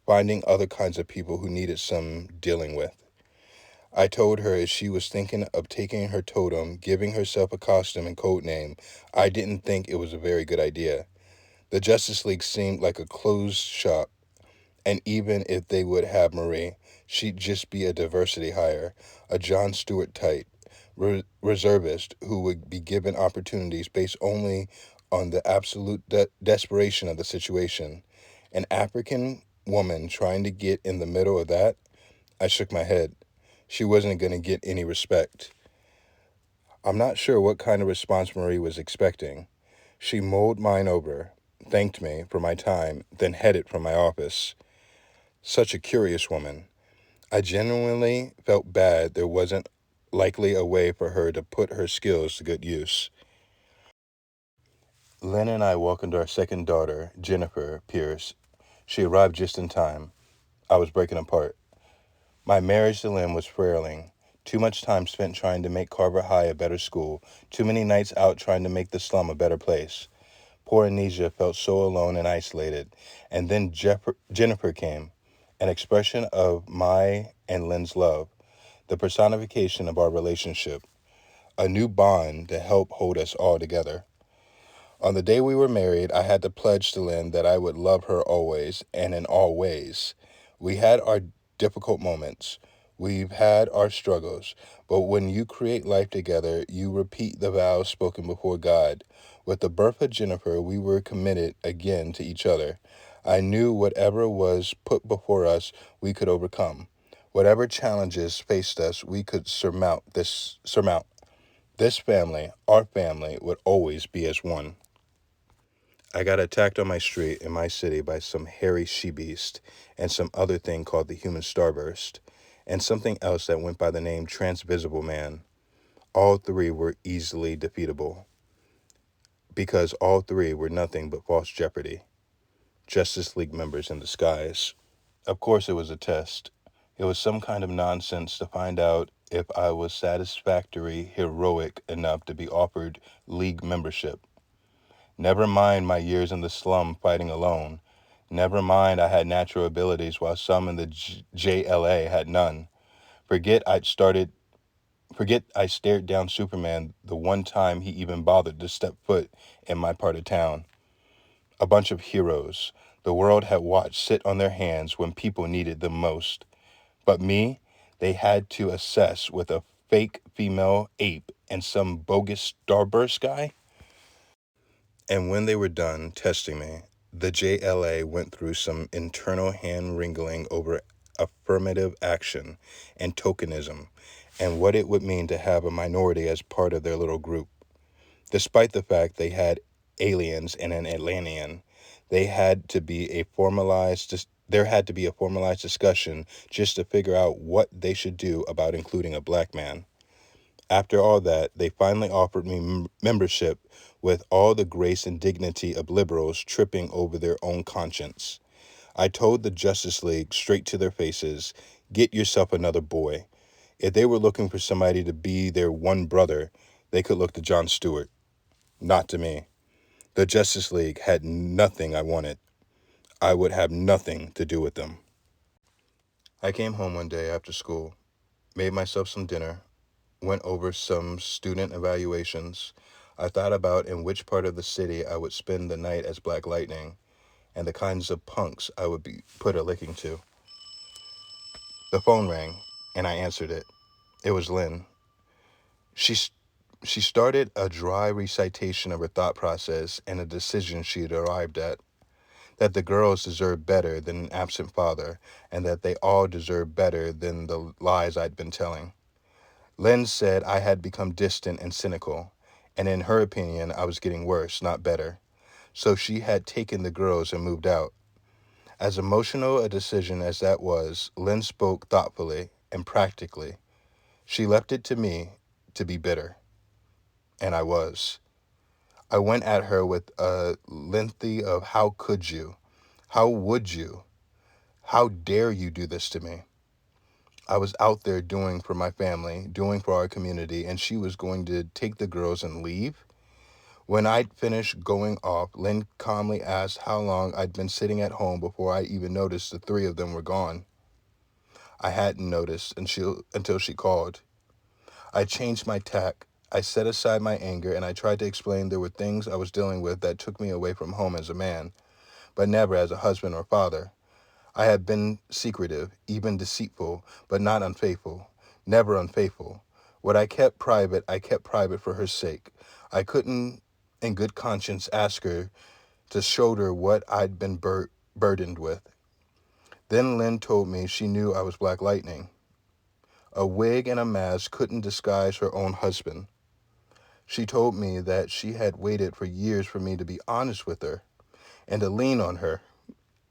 finding other kinds of people who needed some dealing with. I told her as she was thinking of taking her totem, giving herself a costume and code name, I didn't think it was a very good idea. The Justice League seemed like a closed shop, and even if they would have Marie, she'd just be a diversity hire, a Jon Stewart type, reservist who would be given opportunities based only on the absolute desperation of the situation. An African woman trying to get in the middle of that? I shook my head. She wasn't going to get any respect. I'm not sure what kind of response Marie was expecting. She mulled mine over, thanked me for my time, then headed from my office. Such a curious woman. I genuinely felt bad there wasn't likely a way for her to put her skills to good use. Lynn and I welcomed our second daughter, Jennifer Pierce. She arrived just in time. I was breaking apart. My marriage to Lynn was frailing. Too much time spent trying to make Carver High a better school. Too many nights out trying to make the slum a better place. Poor Anisha felt so alone and isolated. And then Jennifer came, an expression of my and Lynn's love, the personification of our relationship, a new bond to help hold us all together. On the day we were married, I had to pledge to Lynn that I would love her always and in all ways. We had our difficult moments. We've had our struggles, but when you create life together, you repeat the vows spoken before God. With the birth of Jennifer, we were committed again to each other. I knew whatever was put before us, we could overcome. Whatever challenges faced us, we could surmount. This family, our family, would always be as one. I got attacked on my street in my city by some hairy she-beast and some other thing called the human starburst, and something else that went by the name Transvisible Man. All three were easily defeatable, because all three were nothing but false jeopardy. Justice League members in disguise. Of course it was a test. It was some kind of nonsense to find out if I was satisfactory, heroic enough to be offered league membership. Never mind my years in the slum fighting alone. Never mind I had natural abilities while some in the JLA had none. Forget I stared down Superman the one time he even bothered to step foot in my part of town. A bunch of heroes the world had watched sit on their hands when people needed them most. But me, they had to assess with a fake female ape and some bogus starburst guy. And when they were done testing me, the JLA went through some internal hand-wringing over affirmative action and tokenism and what it would mean to have a minority as part of their little group. Despite the fact they had aliens and an Atlantean, there had to be a formalized discussion just to figure out what they should do about including a black man. After all that, they finally offered me membership with all the grace and dignity of liberals tripping over their own conscience. I told the Justice League straight to their faces, get yourself another boy. If they were looking for somebody to be their one brother, they could look to Jon Stewart. Not to me. The Justice League had nothing I wanted. I would have nothing to do with them. I came home one day after school, made myself some dinner, went over some student evaluations. I thought about in which part of the city I would spend the night as Black Lightning and the kinds of punks I would be put a licking to. The phone rang, and I answered it. It was Lynn. She started a dry recitation of her thought process and a decision she had arrived at, that the girls deserved better than an absent father, and that they all deserved better than the lies I'd been telling. Lynn said I had become distant and cynical, and in her opinion, I was getting worse, not better. So she had taken the girls and moved out. As emotional a decision as that was, Lynn spoke thoughtfully and practically. She left it to me to be bitter, and I was. I went at her with a lengthy of how could you? How would you? How dare you do this to me? I was out there doing for my family, doing for our community, and she was going to take the girls and leave? When I'd finished going off, Lynn calmly asked how long I'd been sitting at home before I even noticed the three of them were gone. I hadn't noticed until she called. I changed my tack. I set aside my anger and I tried to explain there were things I was dealing with that took me away from home as a man, but never as a husband or father. I had been secretive, even deceitful, but not unfaithful. Never unfaithful. What I kept private for her sake. I couldn't, in good conscience, ask her to shoulder what I'd been burdened with. Then Lynn told me she knew I was Black Lightning. A wig and a mask couldn't disguise her own husband. She told me that she had waited for years for me to be honest with her and to lean on her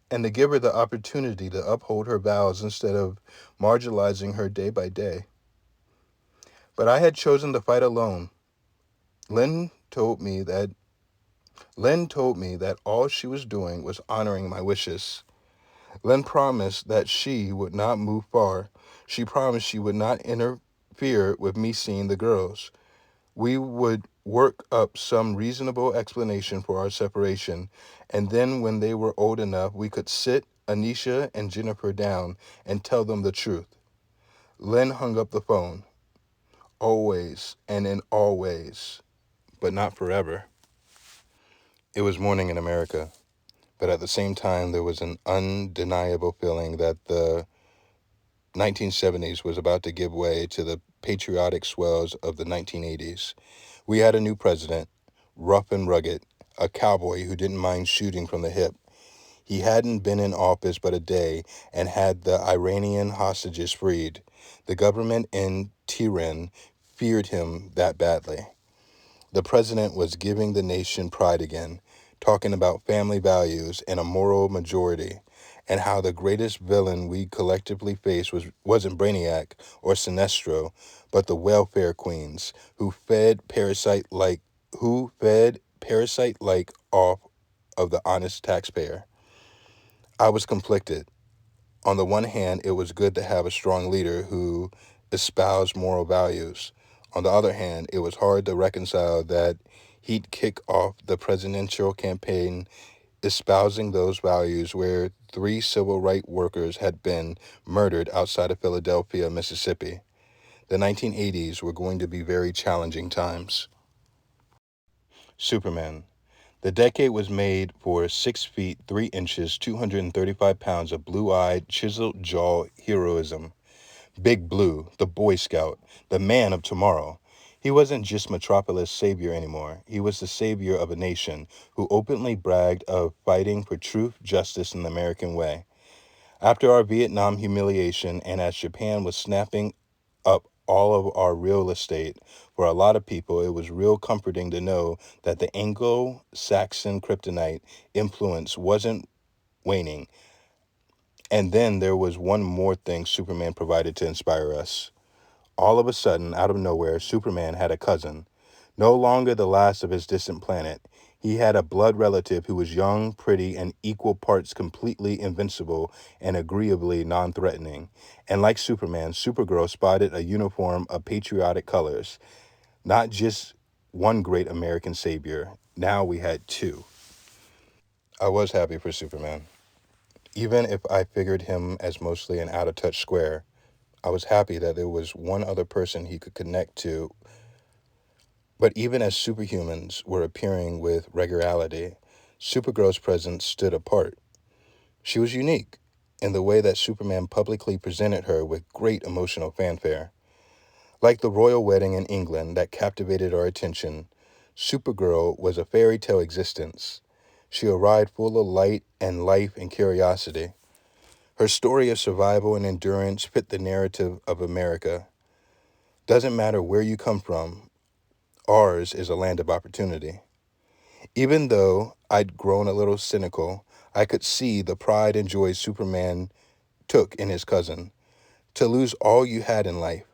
and to give her the opportunity to uphold her vows instead of marginalizing her day by day. But I had chosen to fight alone. Lynn told me that all she was doing was honoring my wishes. Lynn promised that she would not move far. She promised she would not interfere with me seeing the girls. We would work up some reasonable explanation for our separation, and then when they were old enough, we could sit Anisha and Jennifer down and tell them the truth. Lynn hung up the phone. Always and in all ways, but not forever. It was morning in America, but at the same time, there was an undeniable feeling that the 1970s was about to give way to the patriotic swells of the 1980s. We had a new president, rough and rugged, a cowboy who didn't mind shooting from the hip. He hadn't been in office but a day and had the Iranian hostages freed. The government in Tehran feared him that badly. The president was giving the nation pride again, talking about family values and a moral majority, and how the greatest villain we collectively faced wasn't Brainiac or Sinestro, but the welfare queens who fed parasite like off of the honest taxpayer. I was conflicted. On the one hand, it was good to have a strong leader who espoused moral values. On the other hand, it was hard to reconcile that he'd kick off the presidential campaign espousing those values where 3 civil rights workers had been murdered outside of Philadelphia, Mississippi. The 1980s were going to be very challenging times. Superman. The decade was made for 6 feet 3 inches, 235 pounds of blue eyed, chiseled jaw heroism. Big Blue, the Boy Scout, the man of tomorrow. He wasn't just Metropolis' savior anymore. He was the savior of a nation who openly bragged of fighting for truth, justice, and the American way. After our Vietnam humiliation, and as Japan was snapping up all of our real estate, for a lot of people, it was real comforting to know that the Anglo-Saxon kryptonite influence wasn't waning. And then there was one more thing Superman provided to inspire us. All of a sudden, out of nowhere, Superman had a cousin. No longer the last of his distant planet. He had a blood relative who was young, pretty, and equal parts completely invincible and agreeably non-threatening. And like Superman, Supergirl spotted a uniform of patriotic colors. Not just one great American savior. Now we had two. I was happy for Superman. Even if I figured him as mostly an out-of-touch square, I was happy that there was one other person he could connect to. But even as superhumans were appearing with regularity, Supergirl's presence stood apart. She was unique in the way that Superman publicly presented her with great emotional fanfare. Like the royal wedding in England that captivated our attention, Supergirl was a fairy tale existence. She arrived full of light and life and curiosity. Her story of survival and endurance fit the narrative of America. Doesn't matter where you come from, ours is a land of opportunity. Even though I'd grown a little cynical, I could see the pride and joy Superman took in his cousin. To lose all you had in life,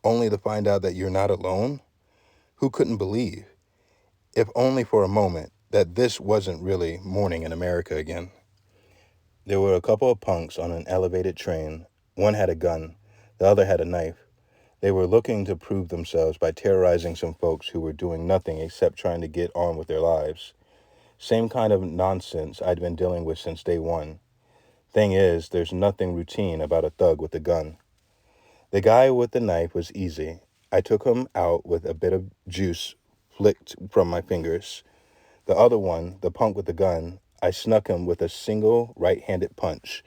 only to find out that you're not alone? Who couldn't believe, if only for a moment, that this wasn't really morning in America again? There were a couple of punks on an elevated train. One had a gun, the other had a knife. They were looking to prove themselves by terrorizing some folks who were doing nothing except trying to get on with their lives. Same kind of nonsense I'd been dealing with since day one. Thing is, there's nothing routine about a thug with a gun. The guy with the knife was easy. I took him out with a bit of juice flicked from my fingers. The other one, the punk with the gun, I snuck him with a single right-handed punch.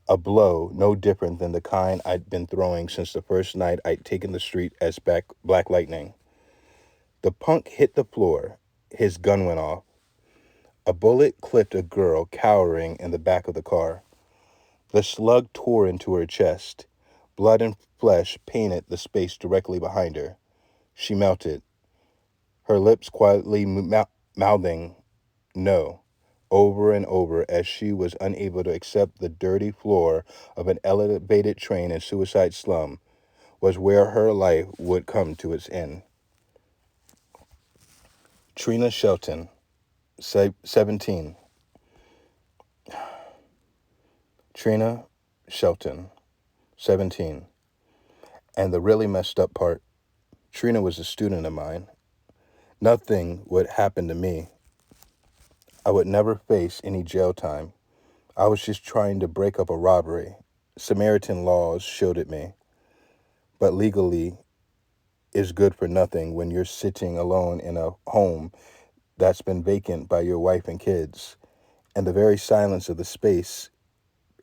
A blow no different than the kind I'd been throwing since the first night I'd taken the street as Black Lightning. The punk hit the floor. His gun went off. A bullet clipped a girl cowering in the back of the car. The slug tore into her chest. Blood and flesh painted the space directly behind her. She melted, her lips quietly mouthing no over and over as she was unable to accept the dirty floor of an elevated train in Suicide Slum was where her life would come to its end. Trina Shelton, 17. Trina Shelton, 17. And the really messed up part, Trina was a student of mine. Nothing would happen to me. I would never face any jail time. I was just trying to break up a robbery. Samaritan laws shielded me. But legally is good for nothing when you're sitting alone in a home that's been vacant by your wife and kids. And the very silence of the space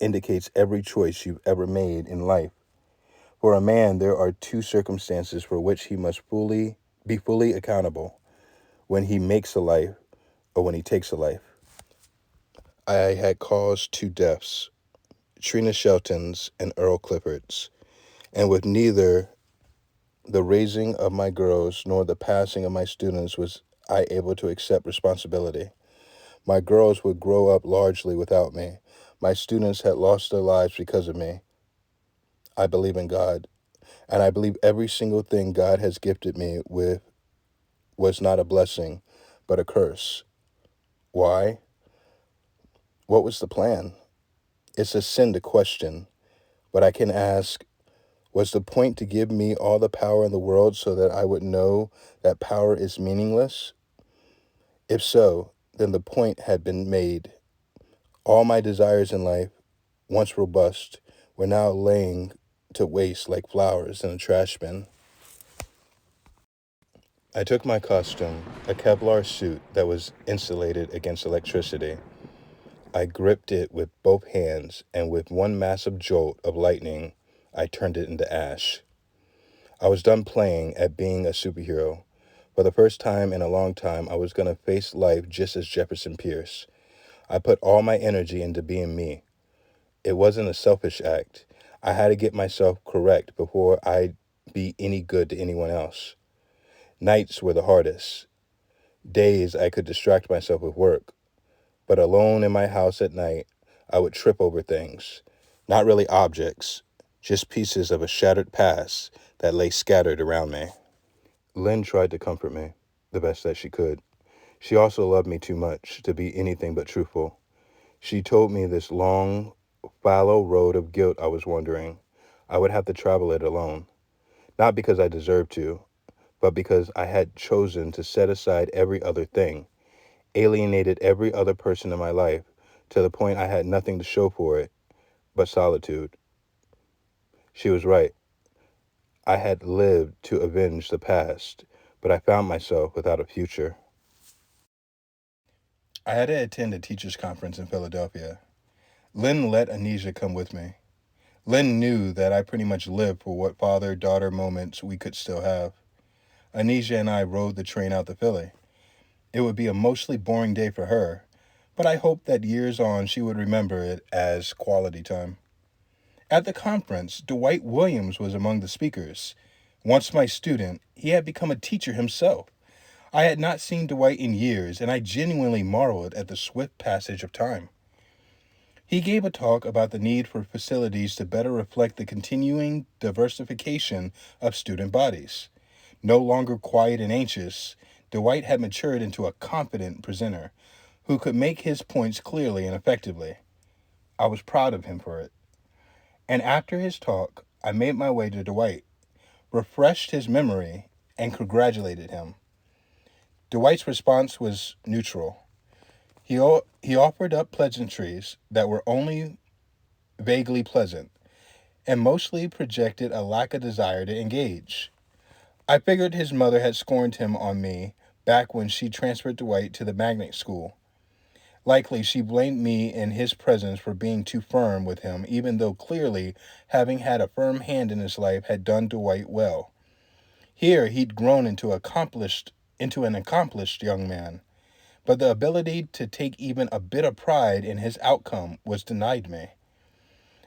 indicates every choice you've ever made in life. For a man, there are two circumstances for which he must be fully accountable: when he makes a life or when he takes a life. I had caused two deaths, Trina Shelton's and Earl Clifford's, and with neither the raising of my girls nor the passing of my students was I able to accept responsibility. My girls would grow up largely without me. My students had lost their lives because of me. I believe in God, and I believe every single thing God has gifted me with was not a blessing, but a curse. Why? What was the plan? It's a sin to question, but I can ask, was the point to give me all the power in the world so that I would know that power is meaningless? If so, then the point had been made. All my desires in life, once robust, were now laying to waste like flowers in a trash bin. I took my costume, a Kevlar suit that was insulated against electricity. I gripped it with both hands, and with one massive jolt of lightning, I turned it into ash. I was done playing at being a superhero. For the first time in a long time, I was going to face life just as Jefferson Pierce. I put all my energy into being me. It wasn't a selfish act. I had to get myself correct before I'd be any good to anyone else. Nights were the hardest. Days I could distract myself with work. But alone in my house at night, I would trip over things. Not really objects, just pieces of a shattered past that lay scattered around me. Lynn tried to comfort me, the best that she could. She also loved me too much to be anything but truthful. She told me this long, fallow road of guilt I was wandering, I would have to travel it alone. Not because I deserved to, but because I had chosen to set aside every other thing, alienated every other person in my life, to the point I had nothing to show for it but solitude. She was right. I had lived to avenge the past, but I found myself without a future. I had to attend a teachers' conference in Philadelphia. Lynn let Anisha come with me. Lynn knew that I pretty much lived for what father-daughter moments we could still have. Anisha and I rode the train out to Philly. It would be a mostly boring day for her, but I hoped that years on she would remember it as quality time. At the conference, Dwight Williams was among the speakers. Once my student, he had become a teacher himself. I had not seen Dwight in years, and I genuinely marveled at the swift passage of time. He gave a talk about the need for facilities to better reflect the continuing diversification of student bodies. No longer quiet and anxious, Dwight had matured into a confident presenter who could make his points clearly and effectively. I was proud of him for it. And after his talk, I made my way to Dwight, refreshed his memory, and congratulated him. Dwight's response was neutral. He offered up pleasantries that were only vaguely pleasant and mostly projected a lack of desire to engage. I figured his mother had scorned him on me back when she transferred Dwight to the magnet school. Likely, she blamed me in his presence for being too firm with him, even though clearly having had a firm hand in his life had done Dwight well. Here, he'd grown into an accomplished young man, but the ability to take even a bit of pride in his outcome was denied me.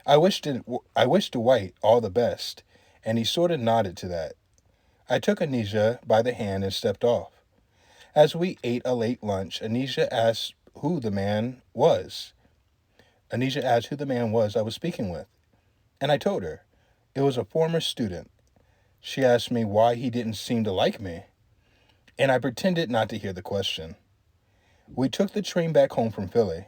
I wished Dwight all the best, and he sort of nodded to that. I took Anisha by the hand and stepped off. As we ate a late lunch, Anisha asked who the man was. Anisha asked who the man was I was speaking with, and I told her. It was a former student. She asked me why he didn't seem to like me, and I pretended not to hear the question. We took the train back home from Philly.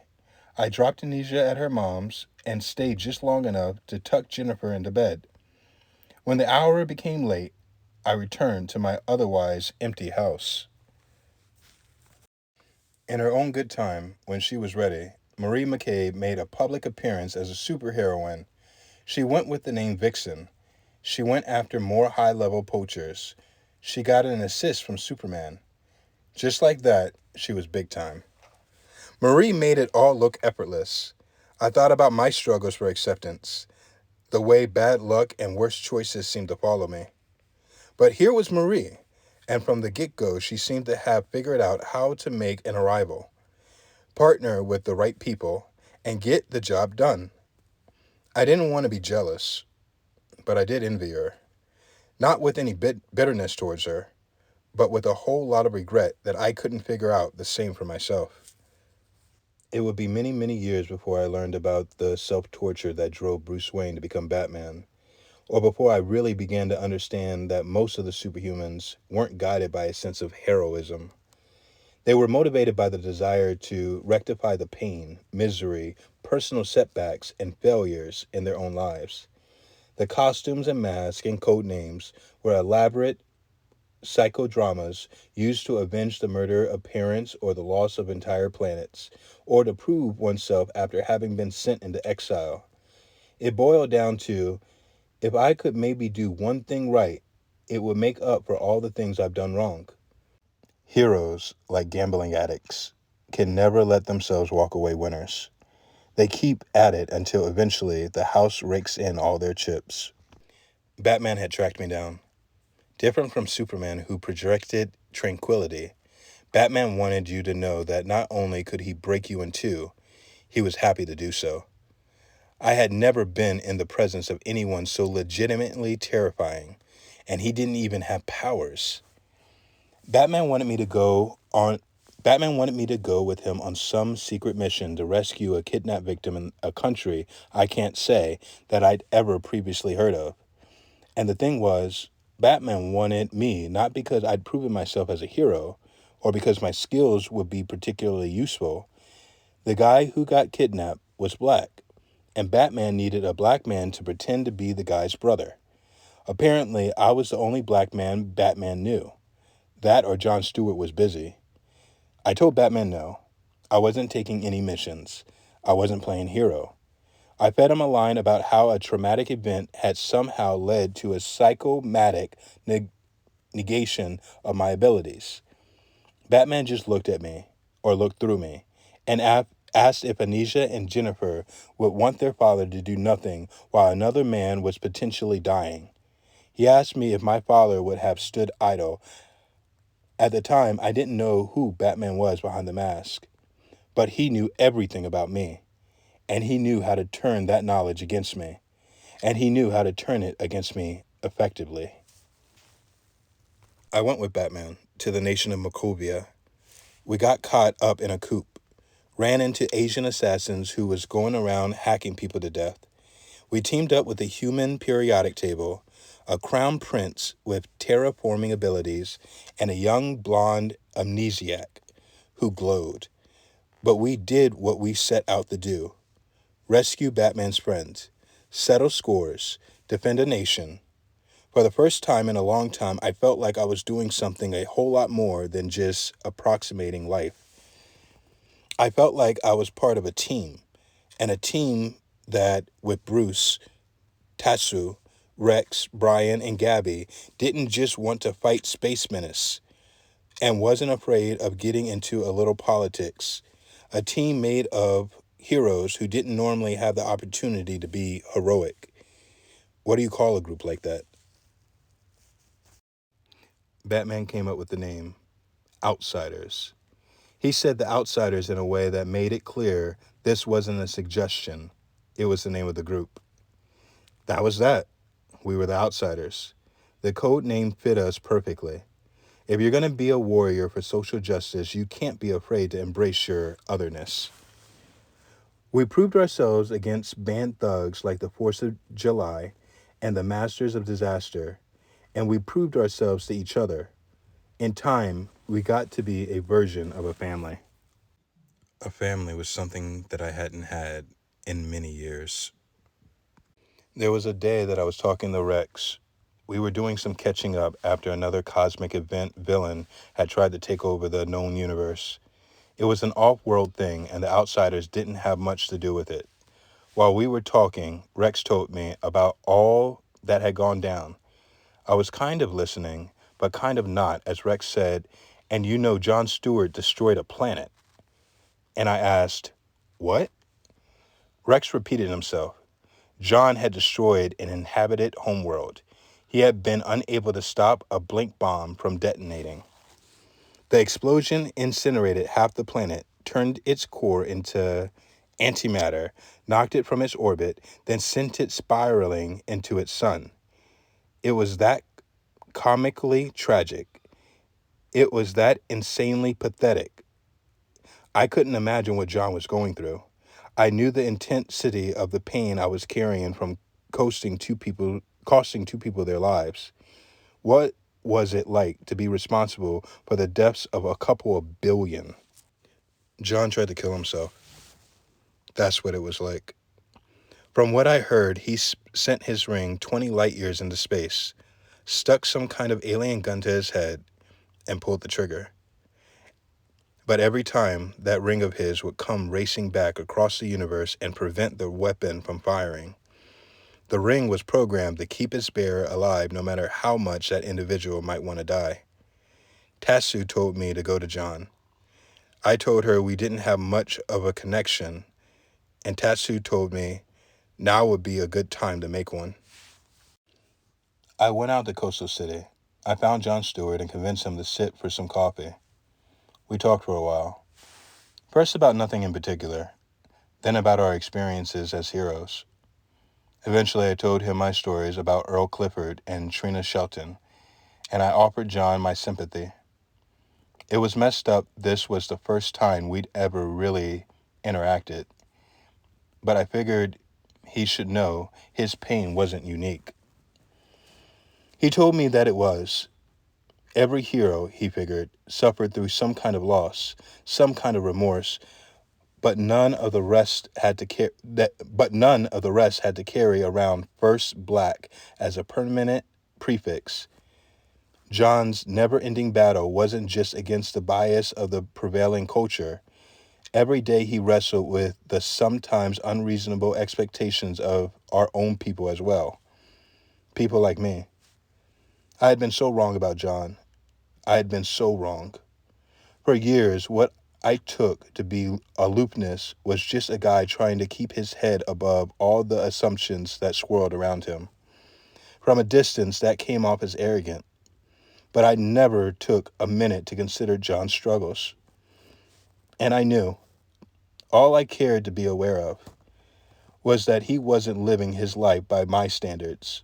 I dropped Anisha at her mom's and stayed just long enough to tuck Jennifer into bed. When the hour became late, I returned to my otherwise empty house. In her own good time, when she was ready, Marie McCabe made a public appearance as a superheroine. She went with the name Vixen. She went after more high-level poachers. She got an assist from Superman. Just like that, she was big time. Marie made it all look effortless. I thought about my struggles for acceptance, the way bad luck and worse choices seemed to follow me. But here was Marie, and from the get-go, she seemed to have figured out how to make an arrival, partner with the right people, and get the job done. I didn't want to be jealous, but I did envy her. Not with any bitterness towards her, but with a whole lot of regret that I couldn't figure out the same for myself. It would be many, many years before I learned about the self-torture that drove Bruce Wayne to become Batman, or before I really began to understand that most of the superhumans weren't guided by a sense of heroism. They were motivated by the desire to rectify the pain, misery, personal setbacks, and failures in their own lives. The costumes and masks and code names were elaborate psychodramas used to avenge the murder of parents or the loss of entire planets, or to prove oneself after having been sent into exile. It boiled down to, if I could maybe do one thing right, it would make up for all the things I've done wrong. Heroes, like gambling addicts, can never let themselves walk away winners. They keep at it until eventually the house rakes in all their chips. Batman had tracked me down. Different from Superman, who projected tranquility, Batman wanted you to know that not only could he break you in two, he was happy to do so. I had never been in the presence of anyone so legitimately terrifying, and he didn't even have powers. Batman wanted me to go on Batman wanted me to go with him on some secret mission to rescue a kidnapped victim in a country I can't say that I'd ever previously heard of. And the thing was, Batman wanted me not because I'd proven myself as a hero or because my skills would be particularly useful. The guy who got kidnapped was black, and Batman needed a black man to pretend to be the guy's brother. Apparently, I was the only black man Batman knew. That or Jon Stewart was busy. I told Batman no. I wasn't taking any missions. I wasn't playing hero. I fed him a line about how a traumatic event had somehow led to a psychomatic negation of my abilities. Batman just looked at me, or looked through me, and asked if Anisha and Jennifer would want their father to do nothing while another man was potentially dying. He asked me if my father would have stood idle. At the time, I didn't know who Batman was behind the mask, but he knew everything about me, and he knew how to turn that knowledge against me, and he knew how to turn it against me effectively. I went with Batman to the nation of Sokovia. We got caught up in a coup, ran into Asian assassins who was going around hacking people to death. We teamed up with a human periodic table, a crown prince with terraforming abilities, and a young blonde amnesiac who glowed. But we did what we set out to do: rescue Batman's friends, settle scores, defend a nation. For the first time in a long time, I felt like I was doing something a whole lot more than just approximating life. I felt like I was part of a team, and a team that, with Bruce, Tatsu, Rex, Brian, and Gabby, didn't just want to fight Space Menace and wasn't afraid of getting into a little politics. A team made of heroes who didn't normally have the opportunity to be heroic. What do you call a group like that? Batman came up with the name Outsiders. He said the Outsiders in a way that made it clear this wasn't a suggestion. It was the name of the group. That was that. We were the Outsiders. The code name fit us perfectly. If you're going to be a warrior for social justice, you can't be afraid to embrace your otherness. We proved ourselves against banned thugs like the 4th of July and the Masters of Disaster, and we proved ourselves to each other. In time, we got to be a version of a family. A family was something that I hadn't had in many years. There was a day that I was talking to Rex. We were doing some catching up after another cosmic event villain had tried to take over the known universe. It was an off-world thing, and the Outsiders didn't have much to do with it. While we were talking, Rex told me about all that had gone down. I was kind of listening, but kind of not, as Rex said, and you know Jon Stewart destroyed a planet. And I asked, what? Rex repeated himself. John had destroyed an inhabited homeworld. He had been unable to stop a blink bomb from detonating. The explosion incinerated half the planet, turned its core into antimatter, knocked it from its orbit, then sent it spiraling into its sun. It was that comically tragic. It was that insanely pathetic. I couldn't imagine what John was going through. I knew the intensity of the pain I was carrying from costing two people their lives. What was it like to be responsible for the deaths of a couple of billion? John tried to kill himself. That's what it was like. From what I heard, he sent his ring 20 light years into space, stuck some kind of alien gun to his head, and pulled the trigger. But every time, that ring of his would come racing back across the universe and prevent the weapon from firing. The ring was programmed to keep its bearer alive no matter how much that individual might want to die. Tatsu told me to go to John. I told her we didn't have much of a connection, and Tatsu told me now would be a good time to make one. I went out to Coastal City. I found John Stewart and convinced him to sit for some coffee. We talked for a while. First about nothing in particular, then about our experiences as heroes. Eventually I told him my stories about Earl Clifford and Trina Shelton, and I offered John my sympathy. It was messed up this was the first time we'd ever really interacted, but I figured he should know his pain wasn't unique. He told me that it was. Every hero, he figured, suffered through some kind of loss, some kind of remorse, but none of the rest had to carry around first black as a permanent prefix. John's never-ending battle wasn't just against the bias of the prevailing culture. Every day he wrestled with the sometimes unreasonable expectations of our own people as well. People like me. I had been so wrong about John. I had been so wrong. For years, what I took to be aloofness was just a guy trying to keep his head above all the assumptions that swirled around him. From a distance, that came off as arrogant. But I never took a minute to consider John's struggles. And I knew, all I cared to be aware of, was that he wasn't living his life by my standards.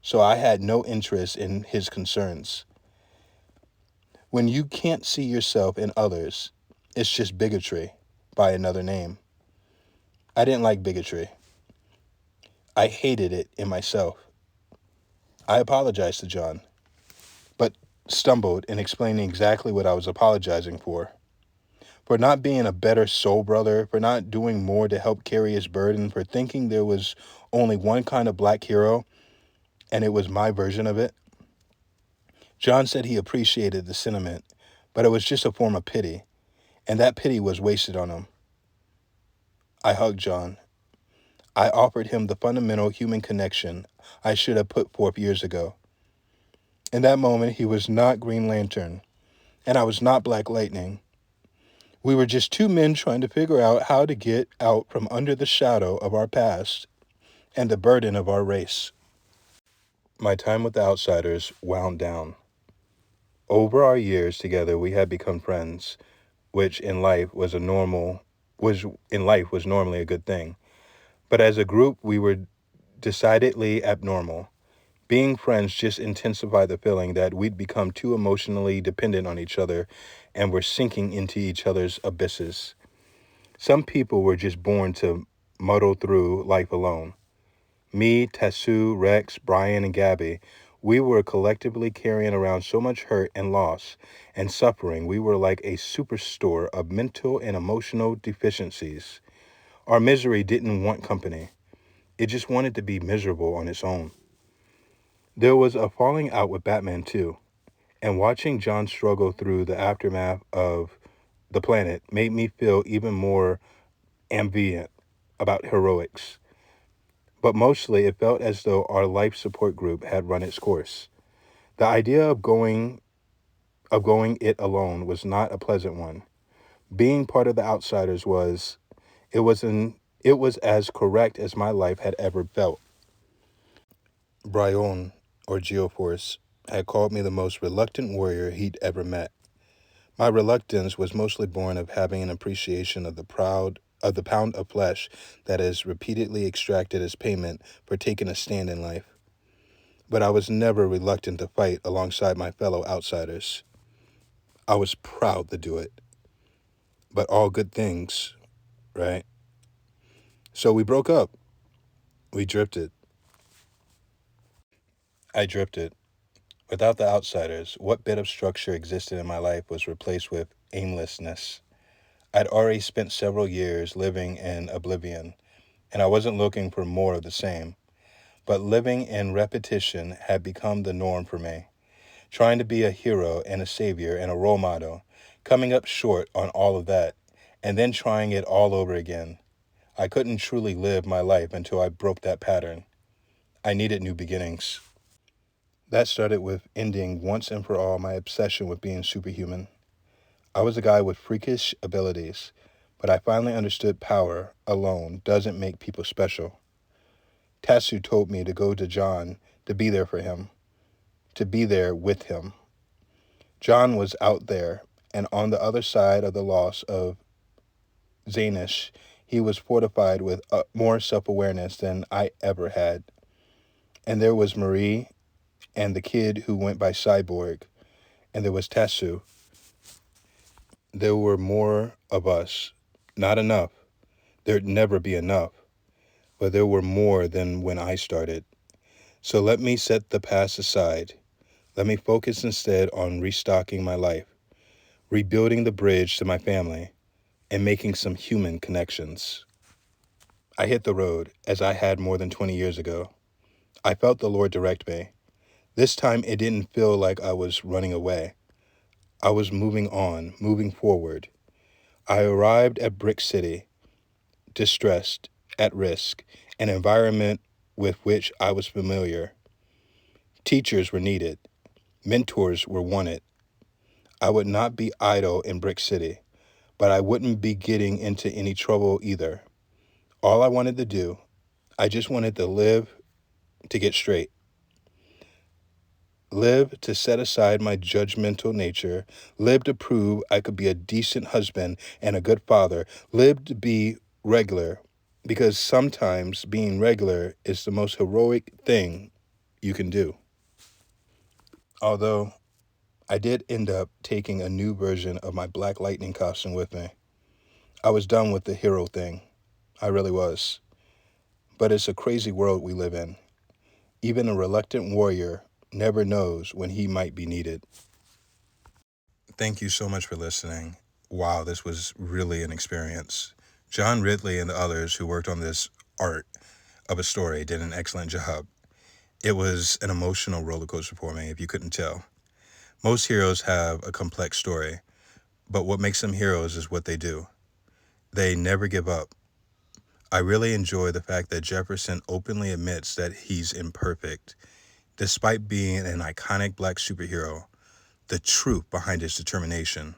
So I had no interest in his concerns. When you can't see yourself in others, it's just bigotry by another name. I didn't like bigotry. I hated it in myself. I apologized to John, but stumbled in explaining exactly what I was apologizing for. For not being a better soul brother, for not doing more to help carry his burden, for thinking there was only one kind of black hero, and it was my version of it. John said he appreciated the sentiment, but it was just a form of pity, and that pity was wasted on him. I hugged John. I offered him the fundamental human connection I should have put forth years ago. In that moment, he was not Green Lantern, and I was not Black Lightning. We were just two men trying to figure out how to get out from under the shadow of our past and the burden of our race. My time with the Outsiders wound down. Over our years together, we had become friends, which in life was normally a good thing. But as a group, we were decidedly abnormal. Being friends just intensified the feeling that we'd become too emotionally dependent on each other and were sinking into each other's abysses. Some people were just born to muddle through life alone. Me, Tatsu, Rex, Brian, and Gabby, we were collectively carrying around so much hurt and loss and suffering. We were like a superstore of mental and emotional deficiencies. Our misery didn't want company. It just wanted to be miserable on its own. There was a falling out with Batman too, and watching John struggle through the aftermath of the planet made me feel even more ambivalent about heroics. But mostly it felt as though our life support group had run its course. The idea of going it alone was not a pleasant one. Being part of the Outsiders was It was as correct as my life had ever felt. Bryon, or Geoforce, had called me the most reluctant warrior he'd ever met. My reluctance was mostly born of having an appreciation of the pound of flesh that is repeatedly extracted as payment for taking a stand in life. But I was never reluctant to fight alongside my fellow outsiders. I was proud to do it. But all good things, right? So we broke up. We drifted. I drifted. Without the outsiders, what bit of structure existed in my life was replaced with aimlessness. I'd already spent several years living in oblivion, and I wasn't looking for more of the same. But living in repetition had become the norm for me. Trying to be a hero and a savior and a role model, coming up short on all of that, and then trying it all over again. I couldn't truly live my life until I broke that pattern. I needed new beginnings. That started with ending once and for all my obsession with being superhuman. I was a guy with freakish abilities, but I finally understood power alone doesn't make people special. Tatsu told me to go to John, to be there for him, to be there with him. John was out there, and on the other side of the loss of Zanish, he was fortified with more self-awareness than I ever had. And there was Marie and the kid who went by Cyborg, and there was Tatsu. There were more of us. Not enough. There'd never be enough. But there were more than when I started. So let me set the past aside. Let me focus instead on restocking my life, rebuilding the bridge to my family, and making some human connections. I hit the road, as I had more than 20 years ago. I felt the Lord direct me. This time it didn't feel like I was running away. I was moving on, moving forward. I arrived at Brick City, distressed, at risk, an environment with which I was familiar. Teachers were needed. Mentors were wanted. I would not be idle in Brick City, but I wouldn't be getting into any trouble either. All I wanted to do, I just wanted to live to get straight. Live to set aside my judgmental nature. Live to prove I could be a decent husband and a good father. Live to be regular, because sometimes being regular is the most heroic thing you can do. Although I did end up taking a new version of my Black Lightning costume with me. I was done with the hero thing. I really was. But it's a crazy world we live in. Even a reluctant warrior never knows when he might be needed. Thank you so much for listening. Wow, this was really an experience. John Ridley and the others who worked on this art of a story did an excellent job. It was an emotional roller coaster for me, if you couldn't tell. Most heroes have a complex story, but what makes them heroes is what they do. They never give up. I really enjoy the fact that Jefferson openly admits that he's imperfect. Despite being an iconic black superhero, the truth behind his determination.